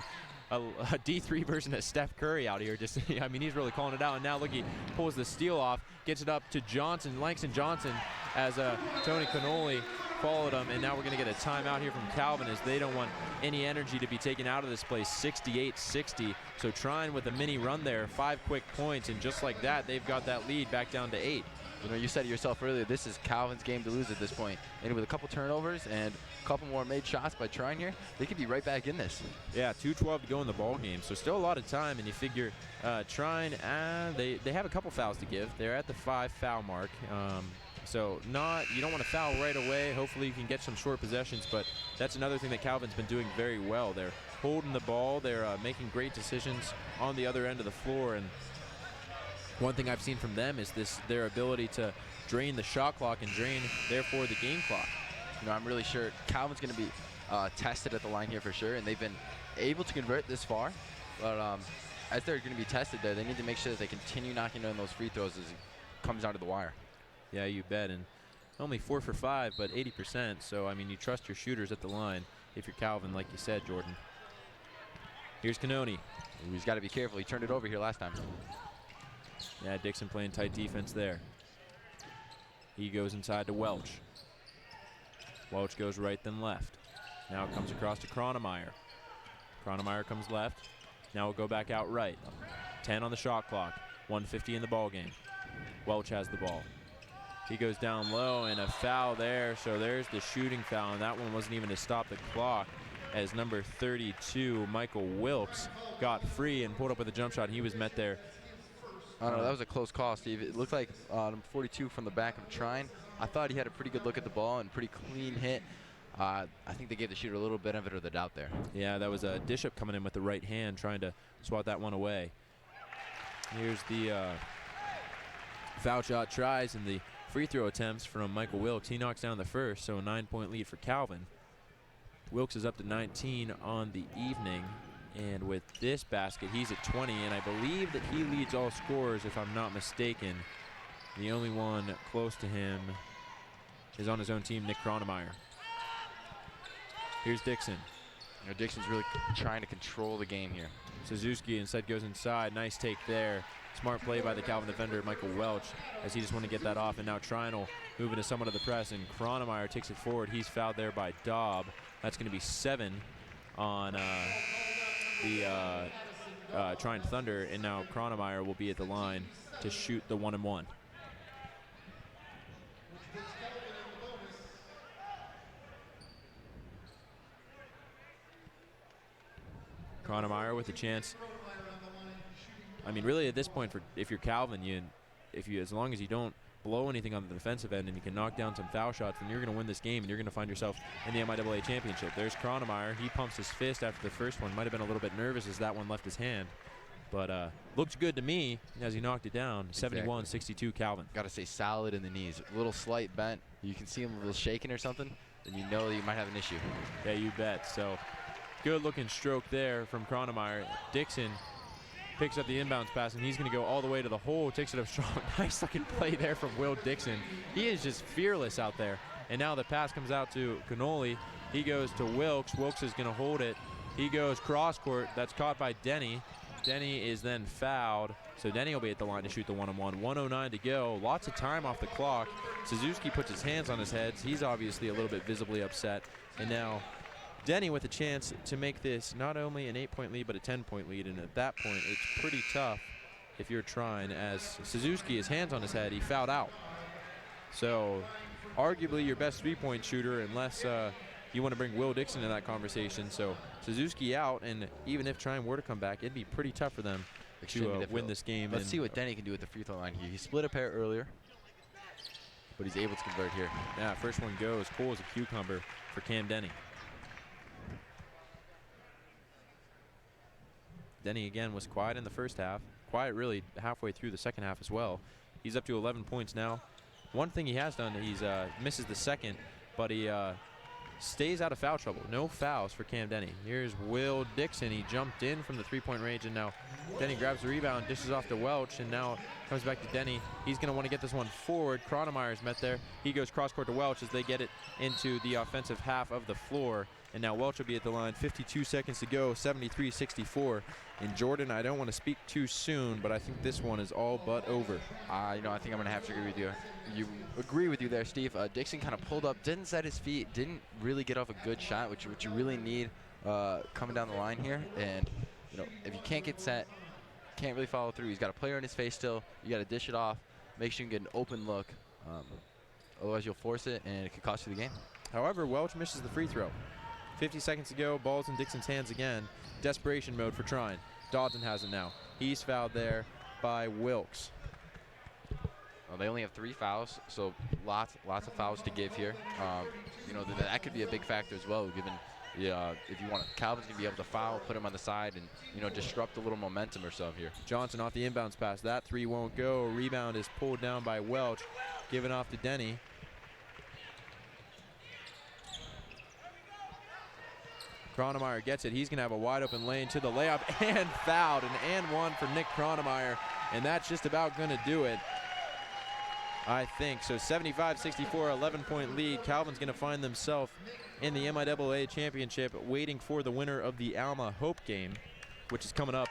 a D3 version of Steph Curry out here. Just, I mean, he's really calling it out. And now look, he pulls the steal off, gets it up to Johnson, Langston Johnson, as Tony Cannoli followed him. And now we're going to get a timeout here from Calvin, as they don't want any energy to be taken out of this place. 68-60. So Trine with a mini run there, 5 quick points, and just like that, they've got that lead back down to 8. You know, you said it yourself earlier, this is Calvin's game to lose at this point. And with a couple turnovers and a couple more made shots by Trine here, they could be right back in this. Yeah, 2:12 to go in the ball game, so still a lot of time. And you figure Trine, they have a couple fouls to give. They're at the 5 foul mark. So you don't want to foul right away. Hopefully you can get some short possessions, but that's another thing that Calvin's been doing very well. They're holding the ball. They're making great decisions on the other end of the floor. And one thing I've seen from them is their ability to drain the shot clock and drain, therefore, the game clock. You know, I'm really sure Calvin's going to be tested at the line here for sure, and they've been able to convert this far. But as they're going to be tested there, they need to make sure that they continue knocking down those free throws as it comes down to the wire. Yeah, you bet. And only 4 for 5, but 80%. So, I mean, you trust your shooters at the line if you're Calvin, like you said, Jordan. Here's Cannoni. He's got to be careful. He turned it over here last time. Yeah, Dixon playing tight defense there. He goes inside to Welch. Welch goes right then left. Now it comes across to Kronemeyer. Kronemeyer comes left. Now we'll go back out right. 10 on the shot clock. 1:50 in the ball game. Welch has the ball. He goes down low, and a foul there. So there's the shooting foul, and that one wasn't even to stop the clock, as number 32, Michael Wilkes, got free and pulled up with a jump shot. He was met there. I don't know, that was a close call, Steve. It looked like number 42 from the back of Trine. I thought he had a pretty good look at the ball and pretty clean hit. I think they gave the shooter a little benefit of the doubt there. Yeah, that was a Bishop coming in with the right hand, trying to swat that one away. Here's the foul shot tries and the free throw attempts from Michael Wilkes. He knocks down the first, so a 9-point lead for Calvin. Wilkes is up to 19 on the evening. And with this basket, he's at 20, and I believe that he leads all scorers, if I'm not mistaken. The only one close to him is on his own team, Nick Kronemeyer. Here's Dixon. You know, Dixon's really trying to control the game here. Suzuki instead goes inside. Nice take there. Smart play by the Calvin defender, Michael Welch, as he just wanted to get that off. And now Trine will move into somewhat of the press, and Kronemeyer takes it forward. He's fouled there by Daub. That's going to be 7 on the Trine Thunder, and now Kronemeyer will be at the line to shoot the 1-and-1. Kronemeyer with a chance. I mean, really at this point, if you're Calvin, as long as you don't blow anything on the defensive end and you can knock down some foul shots, then you're going to win this game and you're going to find yourself in the MIAA Championship. There's Kronemeyer. He pumps his fist after the first one. Might have been a little bit nervous as that one left his hand. But looks good to me as he knocked it down. 71-62 Calvin. Got to stay solid in the knees. A little slight bent. You can see him a little shaking or something, then you know that you might have an issue. Yeah, you bet. So good looking stroke there from Kronemeyer. Dixon picks up the inbounds pass, and he's going to go all the way to the hole. Takes it up strong. Nice looking play there from Will Dixon. He is just fearless out there. And now the pass comes out to Cannoli. He goes to Wilkes. Wilkes is going to hold it. He goes cross court. That's caught by Denny. Denny is then fouled. So Denny will be at the line to shoot the 1-on-1. 1:09 to go. Lots of time off the clock. Suzuki puts his hands on his head. He's obviously a little bit visibly upset. And now Denny with a chance to make this not only an 8-point lead, but a 10-point lead. And at that point, it's pretty tough if you're Trine, as Suzuki, his hands on his head, he fouled out. So arguably your best 3-point shooter, unless you want to bring Will Dixon in that conversation. So Suzuki out, and even if Trine were to come back, it'd be pretty tough for them to win this game. Let's see what Denny can do at the free throw line here. He split a pair earlier, but he's able to convert here. Yeah, first one goes. Cool as a cucumber for Cam Denny. Denny again was quiet in the first half. Quiet really halfway through the second half as well. He's up to 11 points now. One thing he has done, he's misses the second, but he stays out of foul trouble. No fouls for Cam Denny. Here's Will Dixon. He jumped in from the three-point range, and now Denny grabs the rebound, dishes off to Welch, and now comes back to Denny. He's going to want to get this one forward. Kronemeyer's met there. He goes cross-court to Welch as they get it into the offensive half of the floor. And now Welch will be at the line. 52 seconds to go, 73-64. And Jordan, I don't want to speak too soon, but I think this one is all but over. I think I'm going to have to agree with you. Agree with you there, Steve. Dixon kind of pulled up, didn't set his feet, didn't really get off a good shot, which you really need coming down the line here. And if you can't get set, can't really follow through. He's got a player in his face still. You got to dish it off, make sure you can get an open look. Otherwise, you'll force it, and it could cost you the game. However, Welch misses the free throw. 50 seconds to go. Ball's in Dixon's hands again. Desperation mode for Trine. Dodson has it now. He's fouled there by Wilkes. Well, they only have 3 fouls, so lots of fouls to give here. That could be a big factor as well, given if you want Calvin's going to be able to foul, put him on the side, and disrupt a little momentum or so here. Johnson off the inbounds pass. That three won't go. Rebound is pulled down by Welch. Given off to Denny. Kronemeyer gets it. He's going to have a wide open lane to the layup and fouled. An and one for Nick Kronemeyer, and that's just about going to do it, I think. So 75-64, 11-point lead. Calvin's going to find themselves in the MIAA Championship, waiting for the winner of the Alma Hope game, which is coming up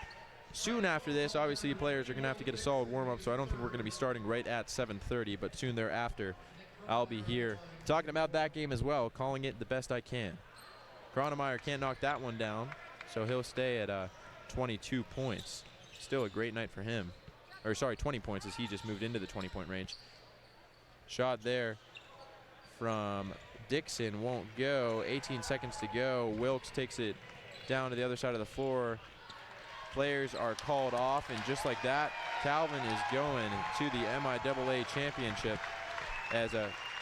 soon after this. Obviously, players are going to have to get a solid warm-up, so I don't think we're going to be starting right at 7:30, but soon thereafter, I'll be here talking about that game as well, calling it the best I can. Kronemeyer can't knock that one down, so he'll stay at 22 points. Still a great night for him. Or sorry, 20 points as he just moved into the 20-point range. Shot there from Dixon won't go. 18 seconds to go. Wilkes takes it down to the other side of the floor. Players are called off, and just like that, Calvin is going to the MIAA Championship as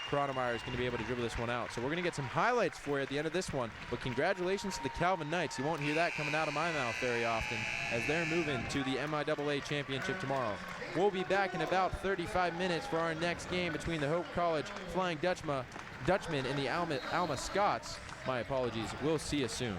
Kronemeyer is going to be able to dribble this one out. So we're going to get some highlights for you at the end of this one. But congratulations to the Calvin Knights. You won't hear that coming out of my mouth very often as they're moving to the MIAA Championship tomorrow. We'll be back in about 35 minutes for our next game between the Hope College Flying Dutchman and the Alma Scots. My apologies. We'll see you soon.